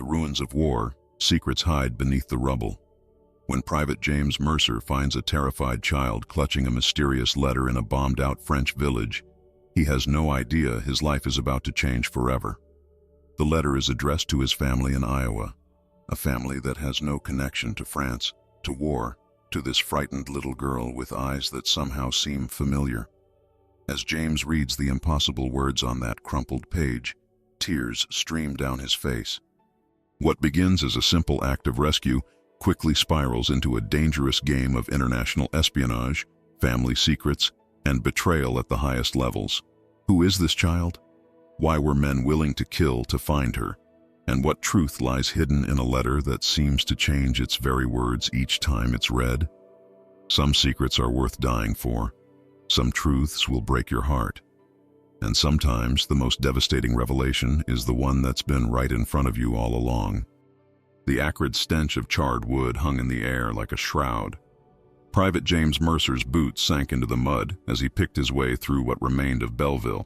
ruins of war, secrets hide beneath the rubble. When Private James Mercer finds a terrified child clutching a mysterious letter in a bombed-out French village, he has no idea his life is about to change forever. The letter is addressed to his family in Iowa, a family that has no connection to France, to war, to this frightened little girl with eyes that somehow seem familiar. As James reads the impossible words on that crumpled page, tears stream down his face. What begins as a simple act of rescue quickly spirals into a dangerous game of international espionage, family secrets, and betrayal at the highest levels. Who is this child? Why were men willing to kill to find her? And what truth lies hidden in a letter that seems to change its very words each time it's read? Some secrets are worth dying for. Some truths will break your heart. And sometimes the most devastating revelation is the one that's been right in front of you all along. The acrid stench of charred wood hung in the air like a shroud. Private James Mercer's boots sank into the mud as he picked his way through what remained of Belleville,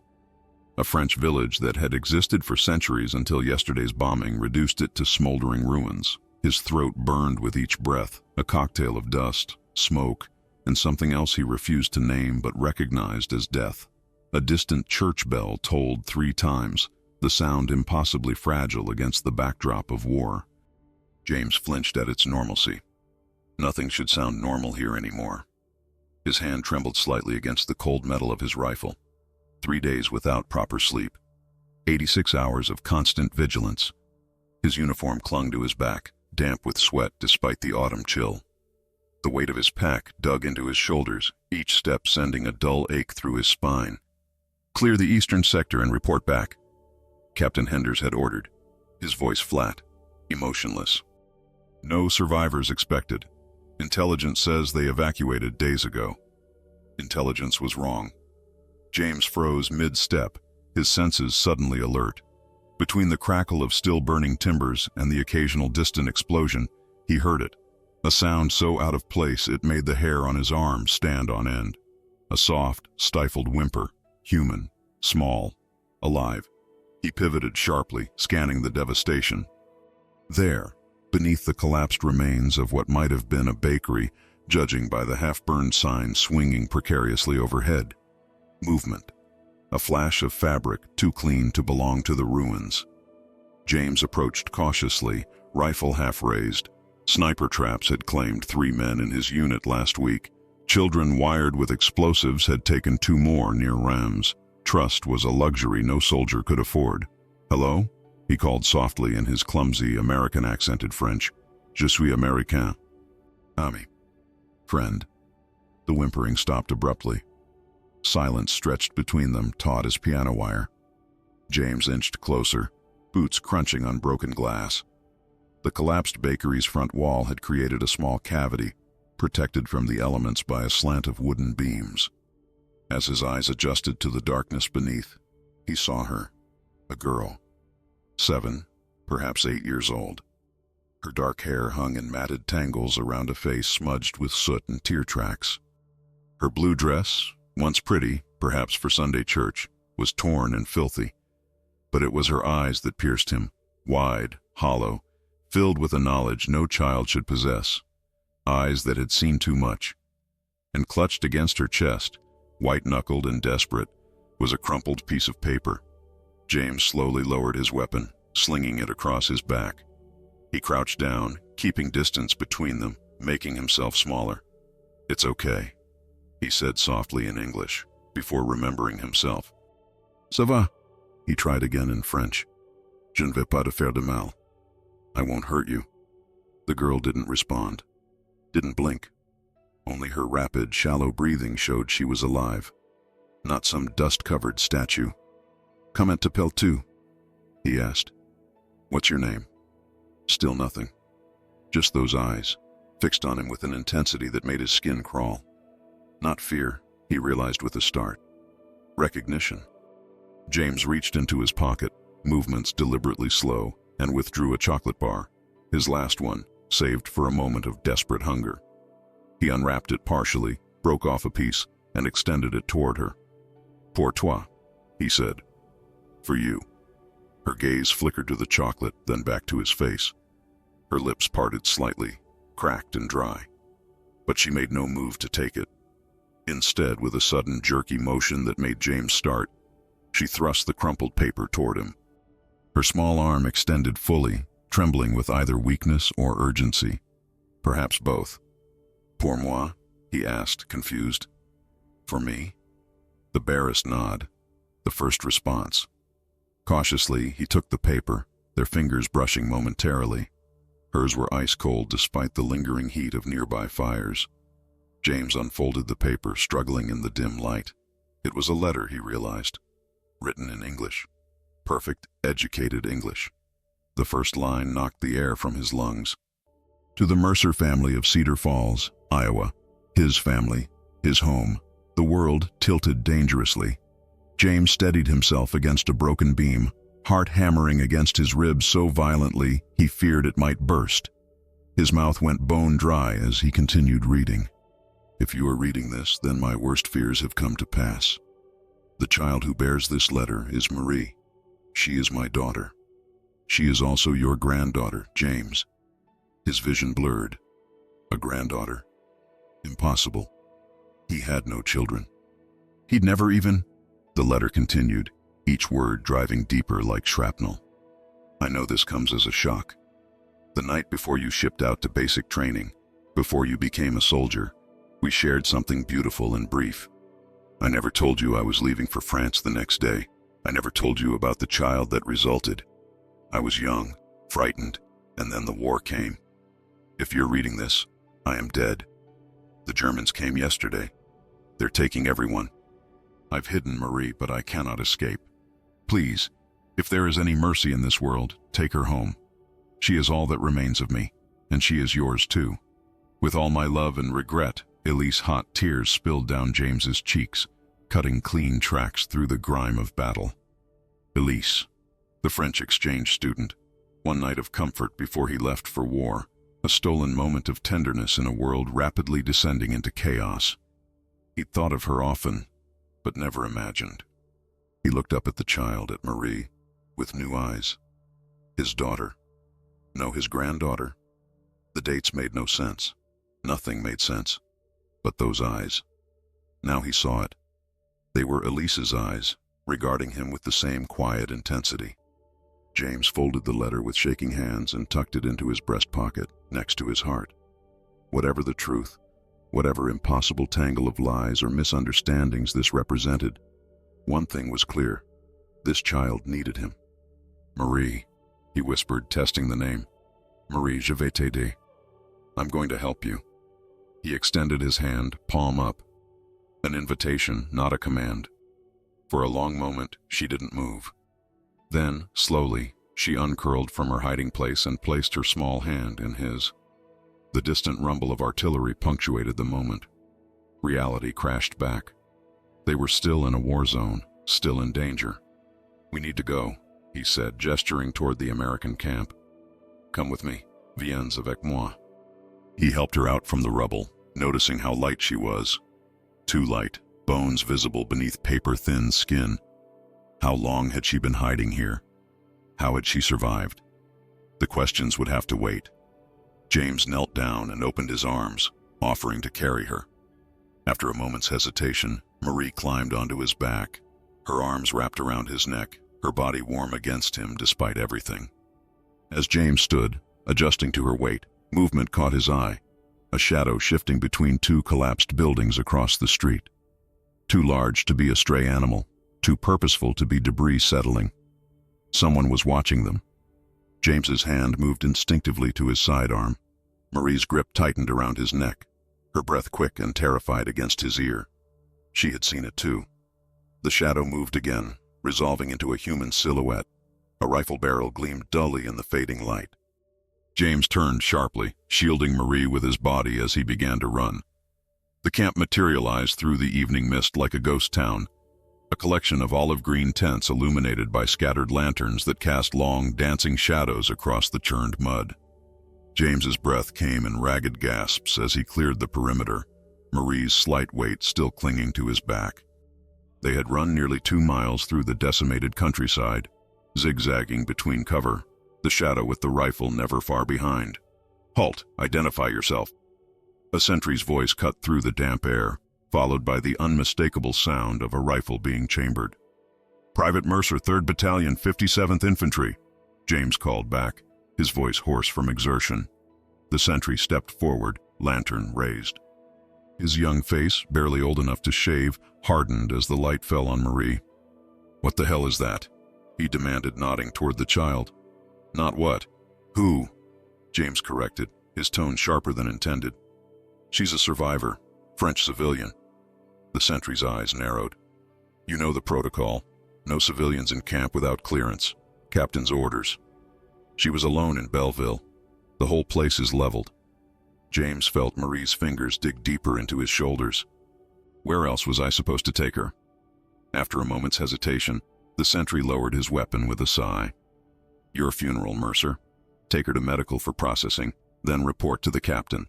a French village that had existed for centuries until yesterday's bombing reduced it to smoldering ruins. His throat burned with each breath, a cocktail of dust, smoke, and something else he refused to name but recognized as death. A distant church bell tolled 3 times, the sound impossibly fragile against the backdrop of war. James flinched at its normalcy. Nothing should sound normal here anymore. His hand trembled slightly against the cold metal of his rifle. 3 days without proper sleep. 86 hours of constant vigilance. His uniform clung to his back, damp with sweat despite the autumn chill. The weight of his pack dug into his shoulders, each step sending a dull ache through his spine. "Clear the eastern sector and report back," Captain Henders had ordered, his voice flat, emotionless. "No survivors expected. Intelligence says they evacuated days ago." Intelligence was wrong. James froze mid-step, his senses suddenly alert. Between the crackle of still-burning timbers and the occasional distant explosion, he heard it, a sound so out of place it made the hair on his arm stand on end. A soft, stifled whimper, human, small, alive. He pivoted sharply, scanning the devastation. There, beneath the collapsed remains of what might have been a bakery, judging by the half-burned sign swinging precariously overhead. Movement. A flash of fabric too clean to belong to the ruins. James approached cautiously, rifle half-raised. Sniper traps had claimed 3 men in his unit last week. Children wired with explosives had taken 2 more near Rams. Trust was a luxury no soldier could afford. "Hello?" he called softly in his clumsy, American-accented French. "Je suis américain." "Ami." "Friend." The whimpering stopped abruptly. Silence stretched between them, taut as piano wire. James inched closer, boots crunching on broken glass. The collapsed bakery's front wall had created a small cavity, protected from the elements by a slant of wooden beams. As his eyes adjusted to the darkness beneath, he saw her, a girl. 7, perhaps 8 years old. Her dark hair hung in matted tangles around a face smudged with soot and tear tracks. Her blue dress, once pretty, perhaps for Sunday church, was torn and filthy. But it was her eyes that pierced him, wide, hollow, filled with a knowledge no child should possess. Eyes that had seen too much. And clutched against her chest, white-knuckled and desperate, was a crumpled piece of paper. James slowly lowered his weapon, slinging it across his back. He crouched down, keeping distance between them, making himself smaller. "It's okay," he said softly in English, before remembering himself. "Ça va?" he tried again in French. "Je ne vais pas te faire de mal." "I won't hurt you." The girl didn't respond, didn't blink. Only her rapid, shallow breathing showed she was alive, not some dust-covered statue. "Comment t'appelles-tu?" he asked. "What's your name?" Still nothing. Just those eyes, fixed on him with an intensity that made his skin crawl. Not fear, he realized with a start. Recognition. James reached into his pocket, movements deliberately slow, and withdrew a chocolate bar, his last one, saved for a moment of desperate hunger. He unwrapped it partially, broke off a piece, and extended it toward her. "Pour toi," he said. "For you." Her gaze flickered to the chocolate, then back to his face. Her lips parted slightly, cracked and dry. But she made no move to take it. Instead, with a sudden jerky motion that made James start, she thrust the crumpled paper toward him. Her small arm extended fully, trembling with either weakness or urgency. Perhaps both. "Pour moi?" he asked, confused. "For me?" The barest nod, the first response. Cautiously, he took the paper, their fingers brushing momentarily. Hers were ice-cold despite the lingering heat of nearby fires. James unfolded the paper, struggling in the dim light. It was a letter, he realized, written in English. Perfect, educated English. The first line knocked the air from his lungs. To the Mercer family of Cedar Falls, Iowa. His family, his home. The world tilted dangerously. James steadied himself against a broken beam, heart hammering against his ribs so violently he feared it might burst. His mouth went bone dry as he continued reading. "If you are reading this, then my worst fears have come to pass. The child who bears this letter is Marie. She is my daughter. She is also your granddaughter, James." His vision blurred. A granddaughter? Impossible. He had no children. He'd never even... The letter continued, each word driving deeper like shrapnel. "I know this comes as a shock. The night before you shipped out to basic training, before you became a soldier, we shared something beautiful and brief. I never told you I was leaving for France the next day. I never told you about the child that resulted. I was young, frightened, and then the war came. If you're reading this, I am dead. The Germans came yesterday. They're taking everyone. I've hidden Marie, but I cannot escape. Please, if there is any mercy in this world, take her home. She is all that remains of me, and she is yours too." With all my love and regret, Elise. Hot tears spilled down James's cheeks, cutting clean tracks through the grime of battle. Elise, the French exchange student, one night of comfort before he left for war, a stolen moment of tenderness in a world rapidly descending into chaos. He'd thought of her often, but never imagined. He looked up at the child, at Marie, with new eyes. His daughter. No, his granddaughter. The dates made no sense. Nothing made sense. But those eyes. Now he saw it. They were Elise's eyes, regarding him with the same quiet intensity. James folded the letter with shaking hands and tucked it into his breast pocket, next to his heart. Whatever the truth, whatever impossible tangle of lies or misunderstandings this represented, one thing was clear. This child needed him. "Marie," he whispered, testing the name. "Marie, je vais t'aider. I'm going to help you." He extended his hand, palm up. An invitation, not a command. For a long moment, she didn't move. Then, slowly, she uncurled from her hiding place and placed her small hand in his. The distant rumble of artillery punctuated the moment. Reality crashed back. They were still in a war zone, still in danger. "We need to go," he said, gesturing toward the American camp. "Come with me. Viens avec moi." He helped her out from the rubble, noticing how light she was. Too light, bones visible beneath paper-thin skin. How long had she been hiding here? How had she survived? The questions would have to wait. James knelt down and opened his arms, offering to carry her. After a moment's hesitation, Marie climbed onto his back, her arms wrapped around his neck, her body warm against him despite everything. As James stood, adjusting to her weight, movement caught his eye, a shadow shifting between two collapsed buildings across the street. Too large to be a stray animal, too purposeful to be debris settling. Someone was watching them. James's hand moved instinctively to his sidearm. Marie's grip tightened around his neck, her breath quick and terrified against his ear. She had seen it too. The shadow moved again, resolving into a human silhouette. A rifle barrel gleamed dully in the fading light. James turned sharply, shielding Marie with his body as he began to run. The camp materialized through the evening mist like a ghost town, a collection of olive-green tents illuminated by scattered lanterns that cast long, dancing shadows across the churned mud. James's breath came in ragged gasps as he cleared the perimeter, Marie's slight weight still clinging to his back. They had run nearly 2 miles through the decimated countryside. zigzagging between cover, the shadow with the rifle never far behind. "Halt! Identify yourself." A sentry's voice cut through the damp air, followed by the unmistakable sound of a rifle being chambered. "Private Mercer, 3rd Battalion, 57th Infantry," James called back, his voice hoarse from exertion. The sentry stepped forward, lantern raised. His young face, barely old enough to shave, hardened as the light fell on Marie. "What the hell is that?" he demanded, nodding toward the child. "Not what? Who?" James corrected, his tone sharper than intended. "She's a survivor, French civilian." The sentry's eyes narrowed. "You know the protocol. No civilians in camp without clearance. Captain's orders. She was alone in Belleville. The whole place is leveled." James felt Marie's fingers dig deeper into his shoulders. "Where else was I supposed to take her?" After a moment's hesitation, the sentry lowered his weapon with a sigh. "Your funeral, Mercer. Take her to medical for processing, then report to the captain."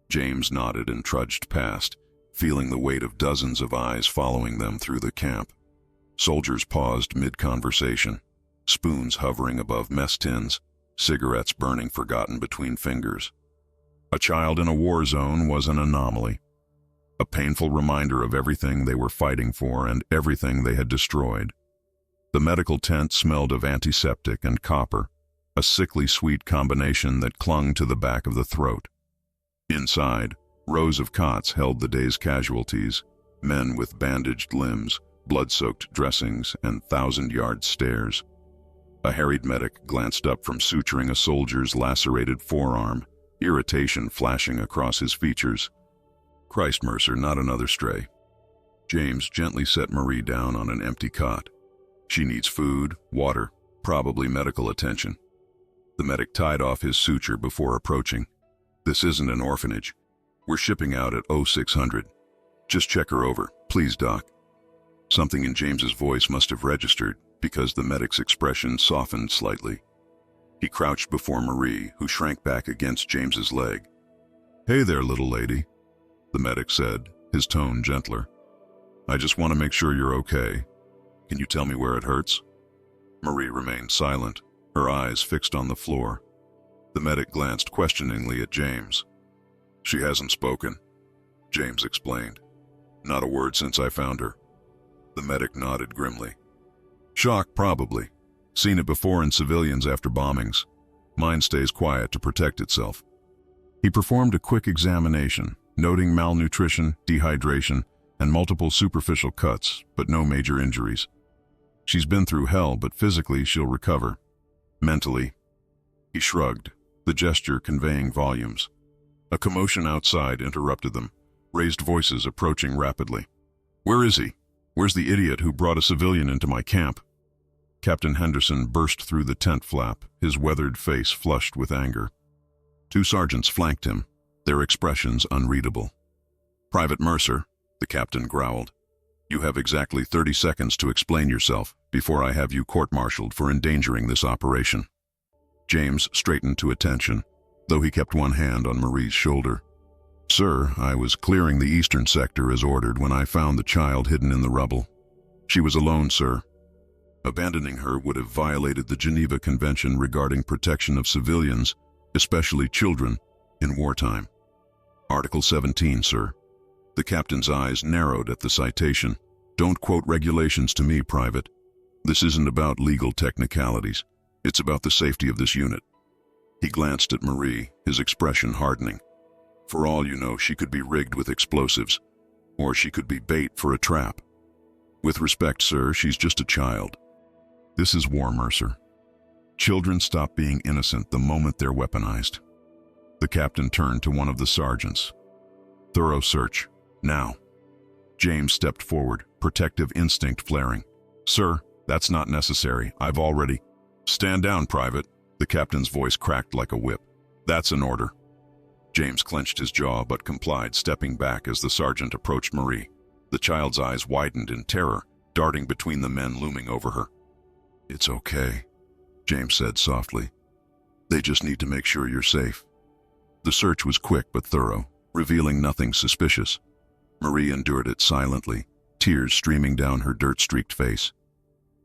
James nodded and trudged past, feeling the weight of dozens of eyes following them through the camp. Soldiers paused mid-conversation, spoons hovering above mess tins, cigarettes burning forgotten between fingers. A child in a war zone was an anomaly, a painful reminder of everything they were fighting for and everything they had destroyed. The medical tent smelled of antiseptic and copper, a sickly sweet combination that clung to the back of the throat. Inside, rows of cots held the day's casualties, men with bandaged limbs, blood-soaked dressings, and thousand-yard stares. A harried medic glanced up from suturing a soldier's lacerated forearm, irritation flashing across his features. "Christ, Mercer, not another stray." James gently set Marie down on an empty cot. "She needs food, water, probably medical attention." The medic tied off his suture before approaching. "This isn't an orphanage. We're shipping out at 0600. Just check her over, please, Doc." Something in James's voice must have registered, because the medic's expression softened slightly. He crouched before Marie, who shrank back against James's leg. "Hey there, little lady," the medic said, his tone gentler. "I just want to make sure you're okay. Can you tell me where it hurts?" Marie remained silent, her eyes fixed on the floor. The medic glanced questioningly at James. "She hasn't spoken," James explained. "Not a word since I found her." The medic nodded grimly. "Shock, probably. Seen it before in civilians after bombings. Mind stays quiet to protect itself." He performed a quick examination, noting malnutrition, dehydration, and multiple superficial cuts, but no major injuries. "She's been through hell, but physically she'll recover. Mentally..." He shrugged, the gesture conveying volumes. A commotion outside interrupted them, raised voices approaching rapidly. "Where is he? Where's the idiot who brought a civilian into my camp?" Captain Henderson burst through the tent flap, his weathered face flushed with anger. Two sergeants flanked him, their expressions unreadable. "Private Mercer," the captain growled, "you have exactly 30 seconds to explain yourself before I have you court-martialed for endangering this operation." James straightened to attention, though he kept one hand on Marie's shoulder. "Sir, I was clearing the eastern sector as ordered when I found the child hidden in the rubble. She was alone, sir. Abandoning her would have violated the Geneva Convention regarding protection of civilians, especially children, in wartime. Article 17, sir." The captain's eyes narrowed at the citation. "Don't quote regulations to me, Private. This isn't about legal technicalities. It's about the safety of this unit." He glanced at Marie, his expression hardening. "For all you know, she could be rigged with explosives, or she could be bait for a trap. With respect, sir, she's just a child. This is war, Mercer. Children stop being innocent the moment they're weaponized." The captain turned to one of the sergeants. "Thorough search, now." James stepped forward, protective instinct flaring. "Sir, that's not necessary. I've already..." "Stand down, Private." The captain's voice cracked like a whip. "That's an order." James clenched his jaw but complied, stepping back as the sergeant approached Marie. The child's eyes widened in terror, darting between the men looming over her. "It's okay," James said softly. "They just need to make sure you're safe." The search was quick but thorough, revealing nothing suspicious. Marie endured it silently, tears streaming down her dirt-streaked face.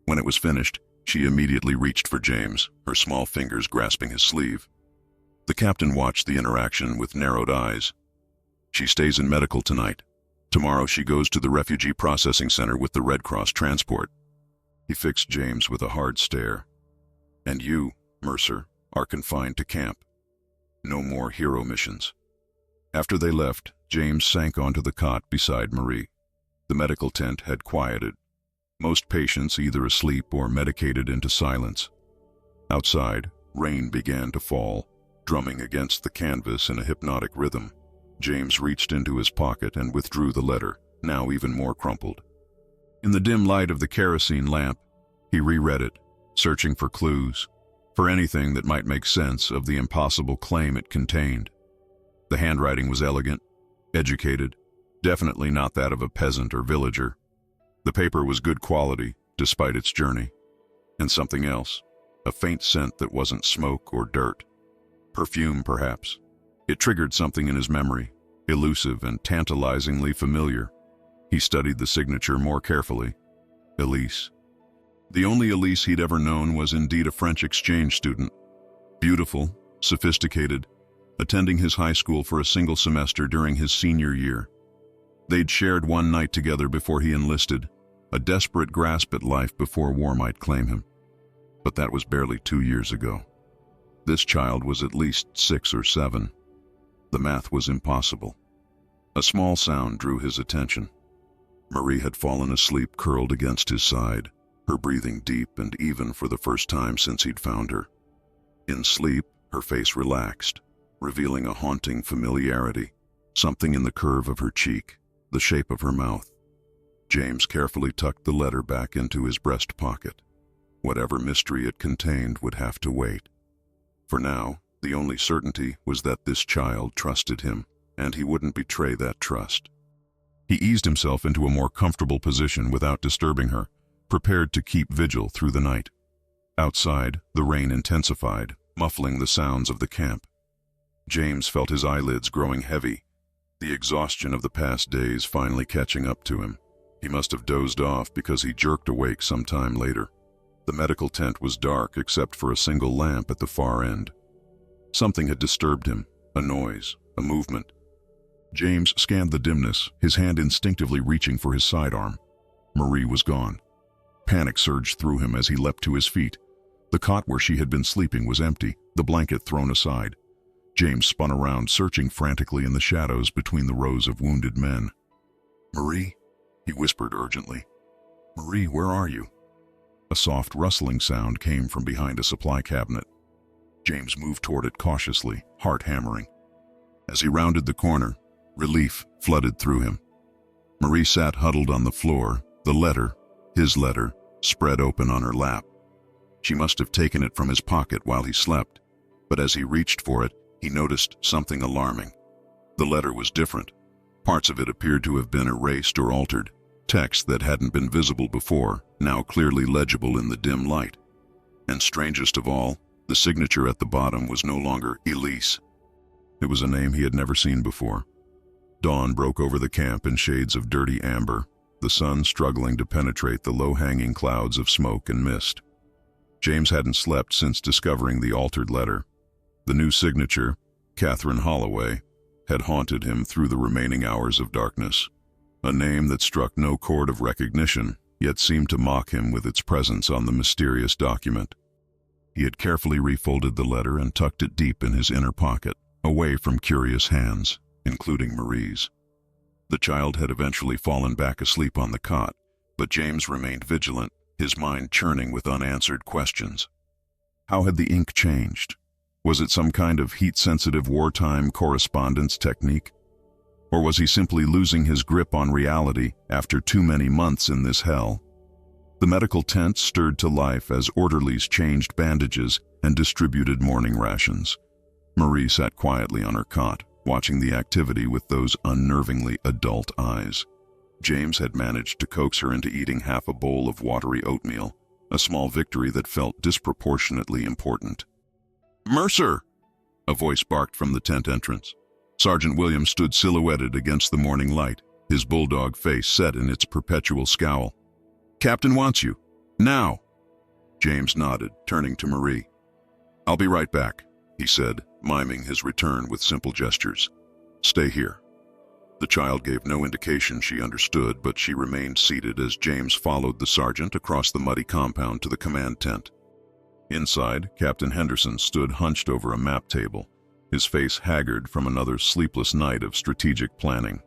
When it was finished, She immediately reached for James, her small fingers grasping his sleeve. The captain watched the interaction with narrowed eyes. She stays in medical tonight. Tomorrow she goes to the refugee processing center with the Red Cross transport. He fixed James with a hard stare. And you, Mercer, are confined to camp. No more hero missions. After they left, James sank onto the cot beside Marie. The medical tent had quieted. Most patients either asleep or medicated into silence. Outside, rain began to fall, drumming against the canvas in a hypnotic rhythm. James reached into his pocket and withdrew the letter, now even more crumpled. In the dim light of the kerosene lamp, he reread it, searching for clues, for anything that might make sense of the impossible claim it contained. The handwriting was elegant, educated, definitely not that of a peasant or villager. The paper was good quality, despite its journey. And something else, a faint scent that wasn't smoke or dirt. Perfume, perhaps. It triggered something in his memory, elusive and tantalizingly familiar. He studied the signature more carefully. Elise. The only Elise he'd ever known was indeed a French exchange student. Beautiful, sophisticated, attending his high school for a single semester during his senior year. They'd shared one night together before he enlisted, a desperate grasp at life before war might claim him. But that was barely 2 years ago. This child was at least 6 or 7. The math was impossible. A small sound drew his attention. Marie had fallen asleep curled against his side, her breathing deep and even for the first time since he'd found her. In sleep, her face relaxed, revealing a haunting familiarity, something in the curve of her cheek, the shape of her mouth. James carefully tucked the letter back into his breast pocket. Whatever mystery it contained would have to wait. For now, the only certainty was that this child trusted him, and he wouldn't betray that trust. He eased himself into a more comfortable position without disturbing her, prepared to keep vigil through the night. Outside, the rain intensified, muffling the sounds of the camp. James felt his eyelids growing heavy, the exhaustion of the past days finally catching up to him. He must have dozed off because he jerked awake some time later. The medical tent was dark except for a single lamp at the far end. Something had disturbed him, a noise, a movement. James scanned the dimness, his hand instinctively reaching for his sidearm. Marie was gone. Panic surged through him as he leapt to his feet. The cot where she had been sleeping was empty, the blanket thrown aside. James spun around, searching frantically in the shadows between the rows of wounded men. "Marie?" he whispered urgently. "Marie, where are you?" A soft rustling sound came from behind a supply cabinet. James moved toward it cautiously, heart hammering. As he rounded the corner, relief flooded through him. Marie sat huddled on the floor, the letter, his letter, spread open on her lap. She must have taken it from his pocket while he slept, but as he reached for it, he noticed something alarming. The letter was different. Parts of it appeared to have been erased or altered, text that hadn't been visible before, now clearly legible in the dim light. And strangest of all, the signature at the bottom was no longer Elise. It was a name he had never seen before. Dawn broke over the camp in shades of dirty amber, the sun struggling to penetrate the low-hanging clouds of smoke and mist. James hadn't slept since discovering the altered letter. The new signature, Catherine Holloway, had haunted him through the remaining hours of darkness. A name that struck no chord of recognition, yet seemed to mock him with its presence on the mysterious document. He had carefully refolded the letter and tucked it deep in his inner pocket, away from curious hands, including Marie's. The child had eventually fallen back asleep on the cot, but James remained vigilant, his mind churning with unanswered questions. How had the ink changed? Was it some kind of heat-sensitive wartime correspondence technique? Or was he simply losing his grip on reality after too many months in this hell? The medical tent stirred to life as orderlies changed bandages and distributed morning rations. Marie sat quietly on her cot, watching the activity with those unnervingly adult eyes. James had managed to coax her into eating half a bowl of watery oatmeal, a small victory that felt disproportionately important. "Mercer!" a voice barked from the tent entrance. Sergeant Williams stood silhouetted against the morning light, his bulldog face set in its perpetual scowl. "Captain wants you. Now!" James nodded, turning to Marie. "I'll be right back," he said, miming his return with simple gestures. "Stay here." The child gave no indication she understood, but she remained seated as James followed the sergeant across the muddy compound to the command tent. Inside, Captain Henderson stood hunched over a map table, his face haggard from another sleepless night of strategic planning.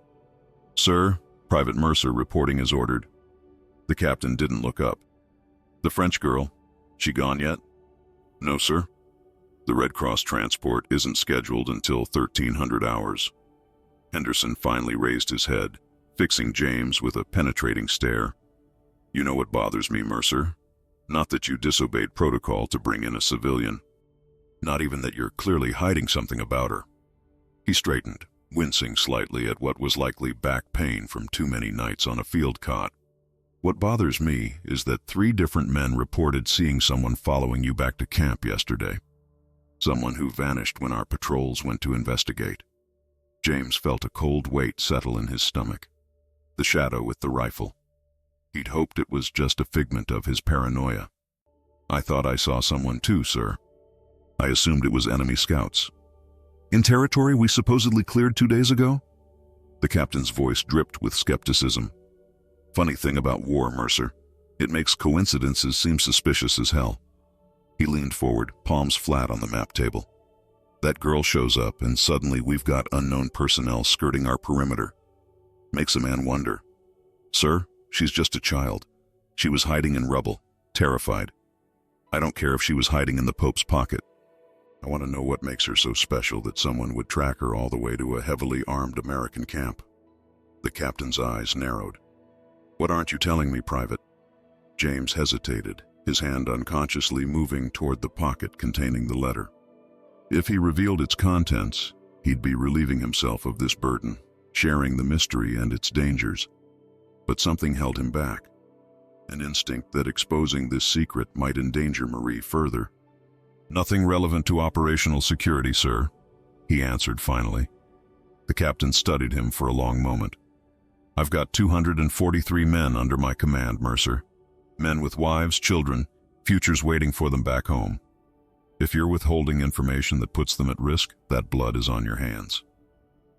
"Sir," Private Mercer reporting as ordered. The captain didn't look up. "The French girl, she gone yet?" "No, sir. The Red Cross transport isn't scheduled until 1300 hours. Henderson finally raised his head, fixing James with a penetrating stare. "You know what bothers me, Mercer? Not that you disobeyed protocol to bring in a civilian. Not even that you're clearly hiding something about her." He straightened, wincing slightly at what was likely back pain from too many nights on a field cot. "What bothers me is that 3 different men reported seeing someone following you back to camp yesterday. Someone who vanished when our patrols went to investigate." James felt a cold weight settle in his stomach. The shadow with the rifle. He'd hoped it was just a figment of his paranoia. "I thought I saw someone too, sir. I assumed it was enemy scouts." "In territory we supposedly cleared 2 days ago?" The captain's voice dripped with skepticism. "Funny thing about war, Mercer. It makes coincidences seem suspicious as hell." He leaned forward, palms flat on the map table. "That girl shows up, and suddenly we've got unknown personnel skirting our perimeter. Makes a man wonder. Sir, she's just a child. She was hiding in rubble, terrified. I don't care if she was hiding in the Pope's pocket. I want to know what makes her so special that someone would track her all the way to a heavily armed American camp." The captain's eyes narrowed. "What aren't you telling me, Private?" James hesitated, his hand unconsciously moving toward the pocket containing the letter. If he revealed its contents, he'd be relieving himself of this burden, sharing the mystery and its dangers. But something held him back. An instinct that exposing this secret might endanger Marie further. "Nothing relevant to operational security, sir," he answered finally. The captain studied him for a long moment. "I've got 243 men under my command, Mercer. Men with wives, children, futures waiting for them back home. If you're withholding information that puts them at risk, that blood is on your hands."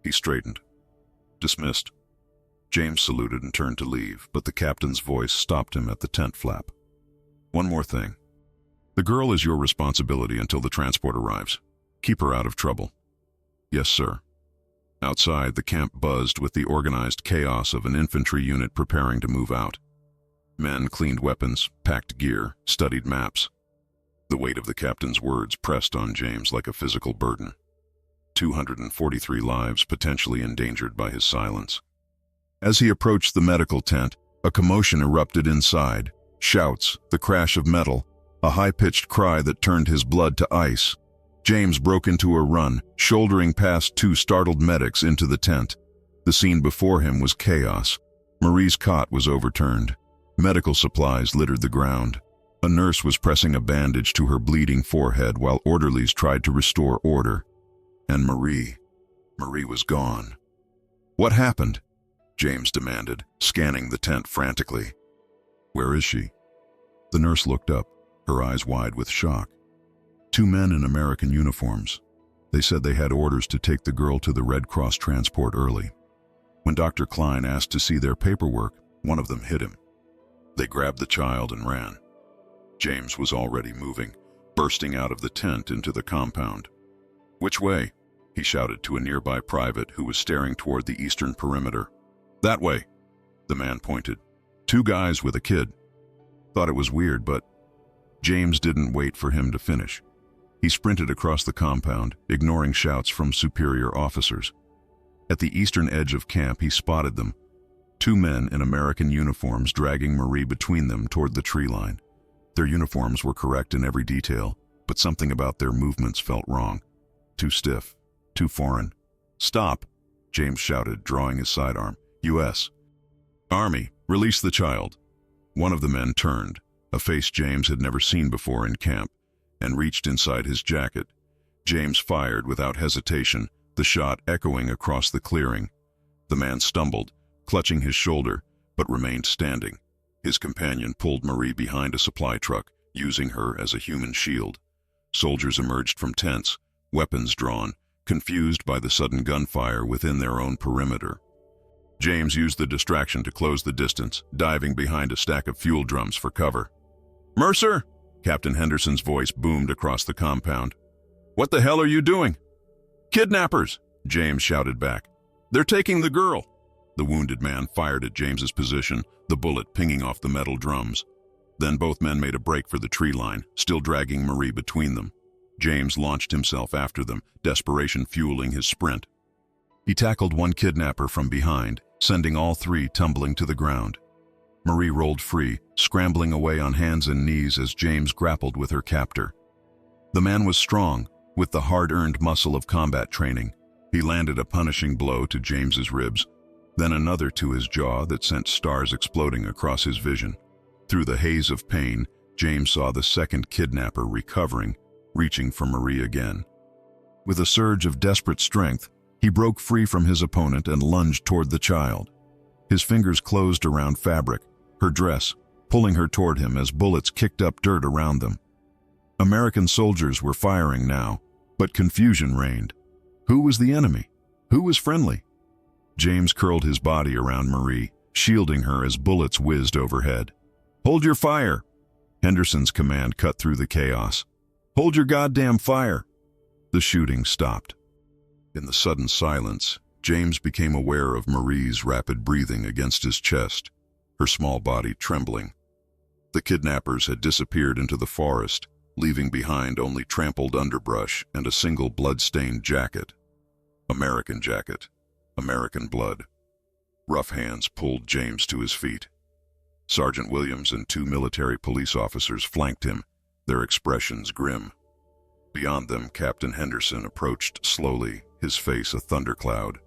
He straightened. "Dismissed." James saluted and turned to leave, but the captain's voice stopped him at the tent flap. "One more thing. The girl is your responsibility until the transport arrives. Keep her out of trouble." "Yes, sir." Outside, the camp buzzed with the organized chaos of an infantry unit preparing to move out. Men cleaned weapons, packed gear, studied maps. The weight of the captain's words pressed on James like a physical burden. 243 lives potentially endangered by his silence. As he approached the medical tent, a commotion erupted inside. Shouts, the crash of metal, a high-pitched cry that turned his blood to ice. James broke into a run, shouldering past 2 startled medics into the tent. The scene before him was chaos. Marie's cot was overturned. Medical supplies littered the ground. A nurse was pressing a bandage to her bleeding forehead while orderlies tried to restore order. And Marie was gone. "What happened?" James demanded, scanning the tent frantically. "Where is she?" The nurse looked up, her eyes wide with shock. 2 men in American uniforms. They said they had orders to take the girl to the Red Cross transport early. When Dr. Klein asked to see their paperwork, one of them hit him. They grabbed the child and ran. James was already moving, bursting out of the tent into the compound. "Which way?" he shouted to a nearby private who was staring toward the eastern perimeter. "That way," the man pointed. 2 guys with a kid. Thought it was weird, but James didn't wait for him to finish. He sprinted across the compound, ignoring shouts from superior officers. At the eastern edge of camp, he spotted them. 2 men in American uniforms dragging Marie between them toward the tree line. Their uniforms were correct in every detail, but something about their movements felt wrong. Too stiff, too foreign. "Stop!" James shouted, drawing his sidearm. "U.S. Army, release the child." One of the men turned, a face James had never seen before in camp, and reached inside his jacket. James fired without hesitation, the shot echoing across the clearing. The man stumbled, clutching his shoulder, but remained standing. His companion pulled Marie behind a supply truck, using her as a human shield. Soldiers emerged from tents, weapons drawn, confused by the sudden gunfire within their own perimeter. James used the distraction to close the distance, diving behind a stack of fuel drums for cover. "Mercer!" Captain Henderson's voice boomed across the compound. "What the hell are you doing?" "Kidnappers!" James shouted back. "They're taking the girl!" The wounded man fired at James's position, the bullet pinging off the metal drums. Then both men made a break for the tree line, still dragging Marie between them. James launched himself after them, desperation fueling his sprint. He tackled one kidnapper from behind, sending all three tumbling to the ground. Marie rolled free, scrambling away on hands and knees as James grappled with her captor. The man was strong, with the hard-earned muscle of combat training. He landed a punishing blow to James's ribs, then another to his jaw that sent stars exploding across his vision. Through the haze of pain, James saw the second kidnapper recovering, reaching for Marie again. With a surge of desperate strength, he broke free from his opponent and lunged toward the child. His fingers closed around fabric, her dress, pulling her toward him as bullets kicked up dirt around them. American soldiers were firing now, but confusion reigned. Who was the enemy? Who was friendly? James curled his body around Marie, shielding her as bullets whizzed overhead. "Hold your fire!" Henderson's command cut through the chaos. "Hold your goddamn fire!" The shooting stopped. In the sudden silence, James became aware of Marie's rapid breathing against his chest, her small body trembling. The kidnappers had disappeared into the forest, leaving behind only trampled underbrush and a single blood-stained jacket. American jacket, American blood. Rough hands pulled James to his feet. Sergeant Williams and two military police officers flanked him, their expressions grim. Beyond them, Captain Henderson approached slowly, his face a thundercloud.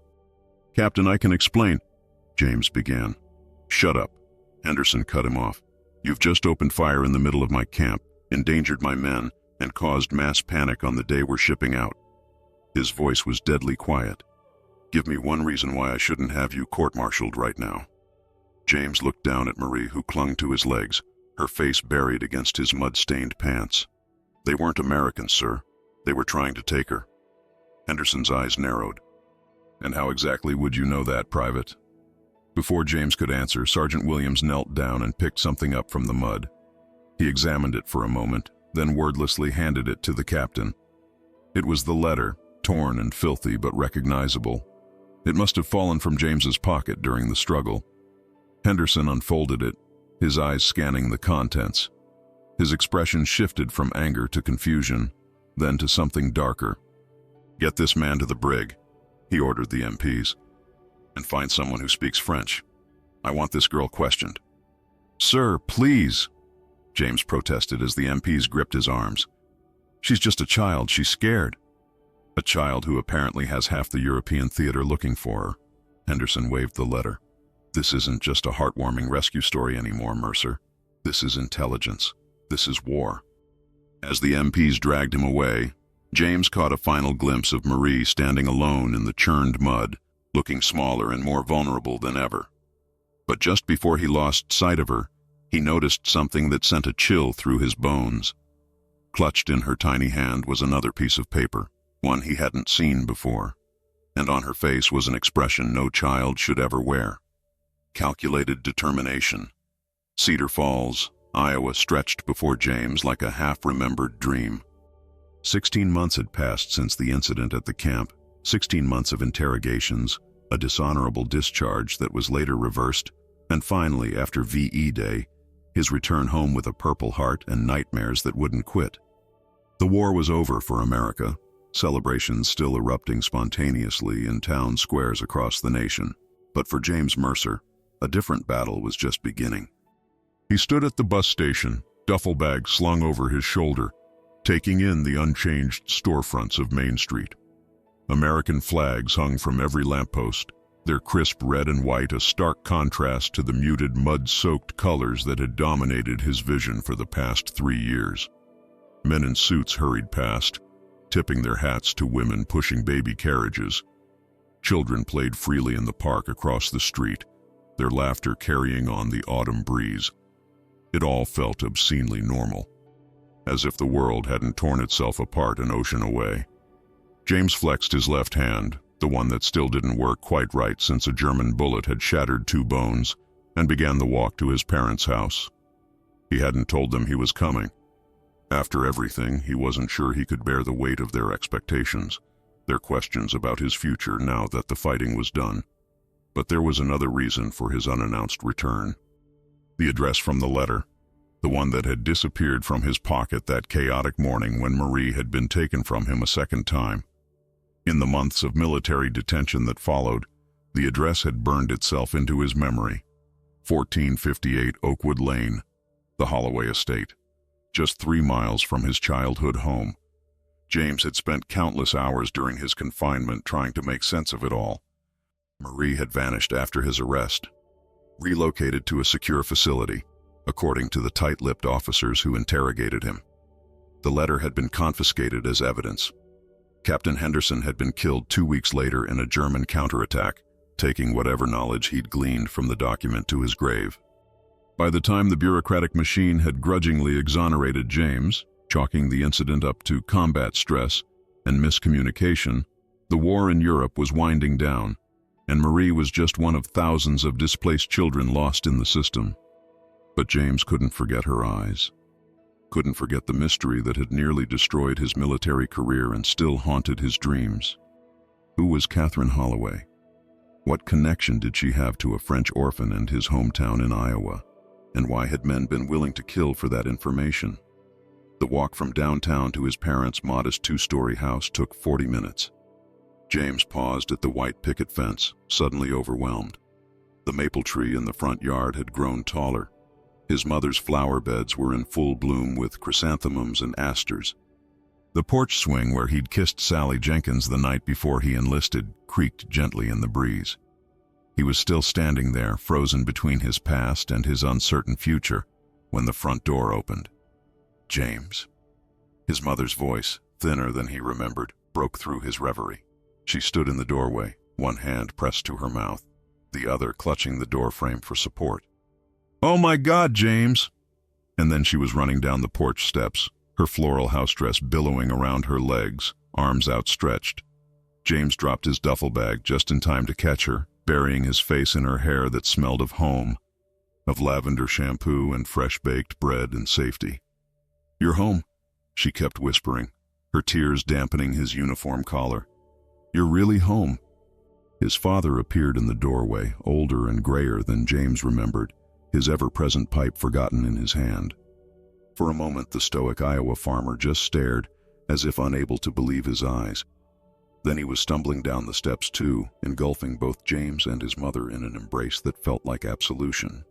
"Captain, I can explain," James began. "Shut up," Henderson cut him off. "You've just opened fire in the middle of my camp, endangered my men, and caused mass panic on the day we're shipping out." His voice was deadly quiet. "Give me one reason why I shouldn't have you court-martialed right now." James looked down at Marie, who clung to his legs, her face buried against his mud-stained pants. "They weren't Americans, sir. They were trying to take her." Henderson's eyes narrowed. "And how exactly would you know that, Private?" Before James could answer, Sergeant Williams knelt down and picked something up from the mud. He examined it for a moment, then wordlessly handed it to the captain. It was the letter, torn and filthy but recognizable. It must have fallen from James's pocket during the struggle. Henderson unfolded it, his eyes scanning the contents. His expression shifted from anger to confusion, then to something darker. "Get this man to the brig," he ordered the MPs, "and find someone who speaks French. I want this girl questioned." "Sir, please," James protested as the MPs gripped his arms. "She's just a child, she's scared." "A child who apparently has half the European theater looking for her." Henderson waved the letter. "This isn't just a heartwarming rescue story anymore, Mercer. This is intelligence. This is war." As the MPs dragged him away, James caught a final glimpse of Marie standing alone in the churned mud, looking smaller and more vulnerable than ever. But just before he lost sight of her, he noticed something that sent a chill through his bones. Clutched in her tiny hand was another piece of paper, one he hadn't seen before, and on her face was an expression no child should ever wear. Calculated determination. Cedar Falls, Iowa stretched before James like a half-remembered dream. 16 months had passed since the incident at the camp, 16 months of interrogations, a dishonorable discharge that was later reversed, and finally, after VE Day, his return home with a Purple Heart and nightmares that wouldn't quit. The war was over for America, celebrations still erupting spontaneously in town squares across the nation. But for James Mercer, a different battle was just beginning. He stood at the bus station, duffel bag slung over his shoulder, taking in the unchanged storefronts of Main Street. American flags hung from every lamppost, their crisp red and white a stark contrast to the muted mud-soaked colors that had dominated his vision for the past 3 years. Men in suits hurried past, tipping their hats to women pushing baby carriages. Children played freely in the park across the street, their laughter carrying on the autumn breeze. It all felt obscenely normal. as if the world hadn't torn itself apart an ocean away. James flexed his left hand, the one that still didn't work quite right since a German bullet had shattered 2 bones, and began the walk to his parents' house. He hadn't told them he was coming. After everything, he wasn't sure he could bear the weight of their expectations, their questions about his future now that the fighting was done. But there was another reason for his unannounced return. The address from the letter, the one that had disappeared from his pocket that chaotic morning when Marie had been taken from him a second time. In the months of military detention that followed, the address had burned itself into his memory. 1458 Oakwood Lane, the Holloway estate, just 3 miles from his childhood home. James had spent countless hours during his confinement trying to make sense of it all. Marie had vanished after his arrest, relocated to a secure facility, according to the tight-lipped officers who interrogated him. The letter had been confiscated as evidence. Captain Henderson had been killed 2 weeks later in a German counterattack, taking whatever knowledge he'd gleaned from the document to his grave. By the time the bureaucratic machine had grudgingly exonerated James, chalking the incident up to combat stress and miscommunication, the war in Europe was winding down, and Marie was just one of thousands of displaced children lost in the system. But James couldn't forget her eyes, couldn't forget the mystery that had nearly destroyed his military career and still haunted his dreams. Who was Catherine Holloway? What connection did she have to a French orphan and his hometown in Iowa? And why had men been willing to kill for that information? The walk from downtown to his parents' modest 2-story house took 40 minutes. James paused at the white picket fence, suddenly overwhelmed. The maple tree in the front yard had grown taller. His mother's flower beds were in full bloom with chrysanthemums and asters. The porch swing where he'd kissed Sally Jenkins the night before he enlisted creaked gently in the breeze. He was still standing there, frozen between his past and his uncertain future, when the front door opened. James. His mother's voice, thinner than he remembered, broke through his reverie. She stood in the doorway, one hand pressed to her mouth, the other clutching the doorframe for support. "Oh my God, James!" And then she was running down the porch steps, her floral house dress billowing around her legs, arms outstretched. James dropped his duffel bag just in time to catch her, burying his face in her hair that smelled of home, of lavender shampoo and fresh-baked bread and safety. "You're home," she kept whispering, her tears dampening his uniform collar. "You're really home." His father appeared in the doorway, older and grayer than James remembered, his ever-present pipe forgotten in his hand. For a moment, the stoic Iowa farmer just stared, as if unable to believe his eyes. Then he was stumbling down the steps too, engulfing both James and his mother in an embrace that felt like absolution.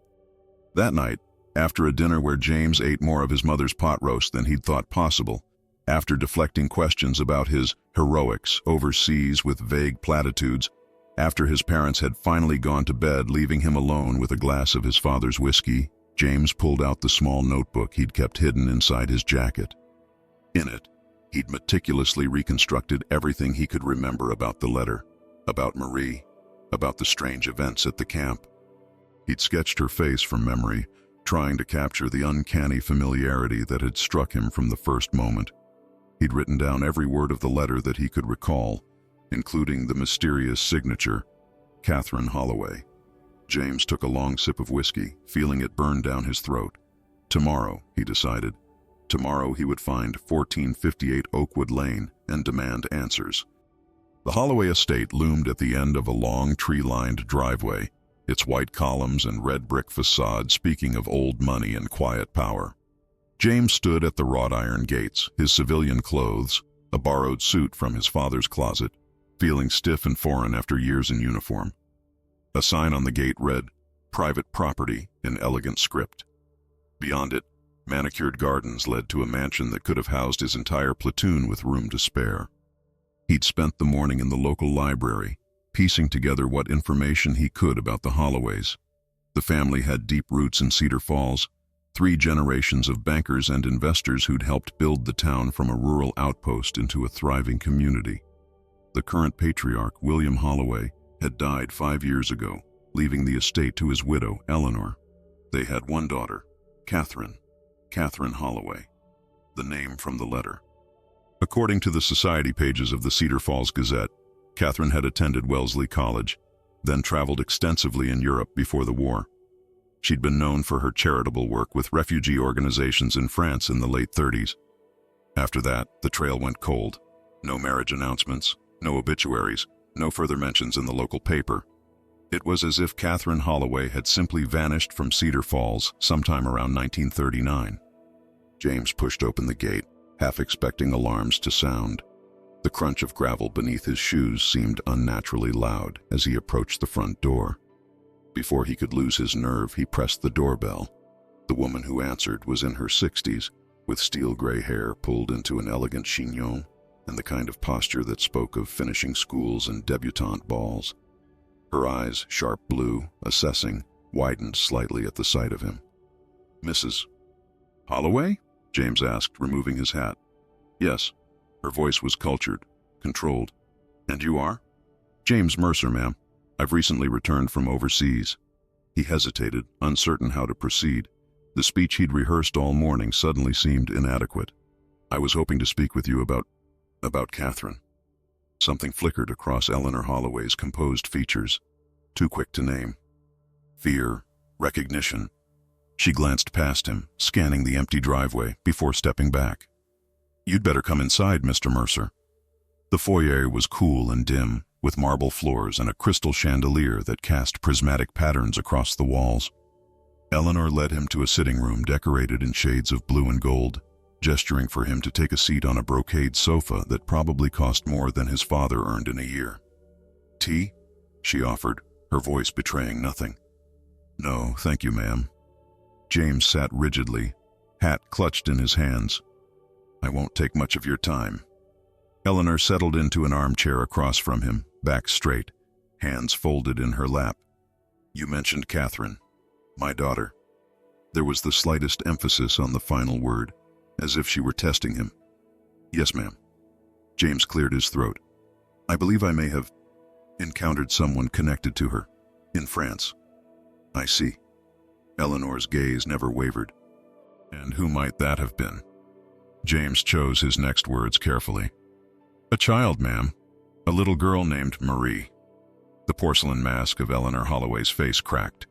That night, after a dinner where James ate more of his mother's pot roast than he'd thought possible, after deflecting questions about his heroics overseas with vague platitudes, after his parents had finally gone to bed, leaving him alone with a glass of his father's whiskey, James pulled out the small notebook he'd kept hidden inside his jacket. In it, he'd meticulously reconstructed everything he could remember about the letter, about Marie, about the strange events at the camp. He'd sketched her face from memory, trying to capture the uncanny familiarity that had struck him from the first moment. He'd written down every word of the letter that he could recall, including the mysterious signature, Catherine Holloway. James took a long sip of whiskey, feeling it burn down his throat. Tomorrow, he decided. Tomorrow he would find 1458 Oakwood Lane and demand answers. The Holloway estate loomed at the end of a long tree-lined driveway, its white columns and red brick facade speaking of old money and quiet power. James stood at the wrought iron gates, his civilian clothes, a borrowed suit from his father's closet, feeling stiff and foreign after years in uniform. A sign on the gate read, "Private Property," in elegant script. Beyond it, manicured gardens led to a mansion that could have housed his entire platoon with room to spare. He'd spent the morning in the local library, piecing together what information he could about the Holloways. The family had deep roots in Cedar Falls, 3 generations of bankers and investors who'd helped build the town from a rural outpost into a thriving community. The current patriarch, William Holloway, had died 5 years ago, leaving the estate to his widow, Eleanor. They had one daughter, Catherine Holloway. the name from the letter. According to the society pages of the Cedar Falls Gazette, Catherine had attended Wellesley College, then traveled extensively in Europe before the war. She'd been known for her charitable work with refugee organizations in France in the late 30s. After that, the trail went cold. No marriage announcements, no obituaries, no further mentions in the local paper. It was as if Catherine Holloway had simply vanished from Cedar Falls sometime around 1939. James pushed open the gate, half expecting alarms to sound. The crunch of gravel beneath his shoes seemed unnaturally loud as he approached the front door. Before he could lose his nerve, he pressed the doorbell. The woman who answered was in her 60s, with steel-gray hair pulled into an elegant chignon, and the kind of posture that spoke of finishing schools and debutante balls. Her eyes, sharp blue, assessing, widened slightly at the sight of him. "Mrs. Holloway?" James asked, removing his hat. "Yes." Her voice was cultured, controlled. "And you are?" "James Mercer, ma'am. I've recently returned from overseas." He hesitated, uncertain how to proceed. The speech he'd rehearsed all morning suddenly seemed inadequate. "I was hoping to speak with you about Catherine." Something flickered across Eleanor Holloway's composed features, too quick to name. Fear, recognition. She glanced past him, scanning the empty driveway before stepping back. "You'd better come inside, Mr. Mercer." The foyer was cool and dim, with marble floors and a crystal chandelier that cast prismatic patterns across the walls. Eleanor led him to a sitting room decorated in shades of blue and gold, gesturing for him to take a seat on a brocade sofa that probably cost more than his father earned in a year. "Tea?" she offered, her voice betraying nothing. "No, thank you, ma'am." James sat rigidly, hat clutched in his hands. "I won't take much of your time." Eleanor settled into an armchair across from him, back straight, hands folded in her lap. "You mentioned Catherine, my daughter." There was the slightest emphasis on the final word, as if she were testing him. "Yes, ma'am." James cleared his throat. "I believe I may have encountered someone connected to her, in France." "I see." Eleanor's gaze never wavered. "And who might that have been?" James chose his next words carefully. "A child, ma'am. A little girl named Marie." The porcelain mask of Eleanor Holloway's face cracked.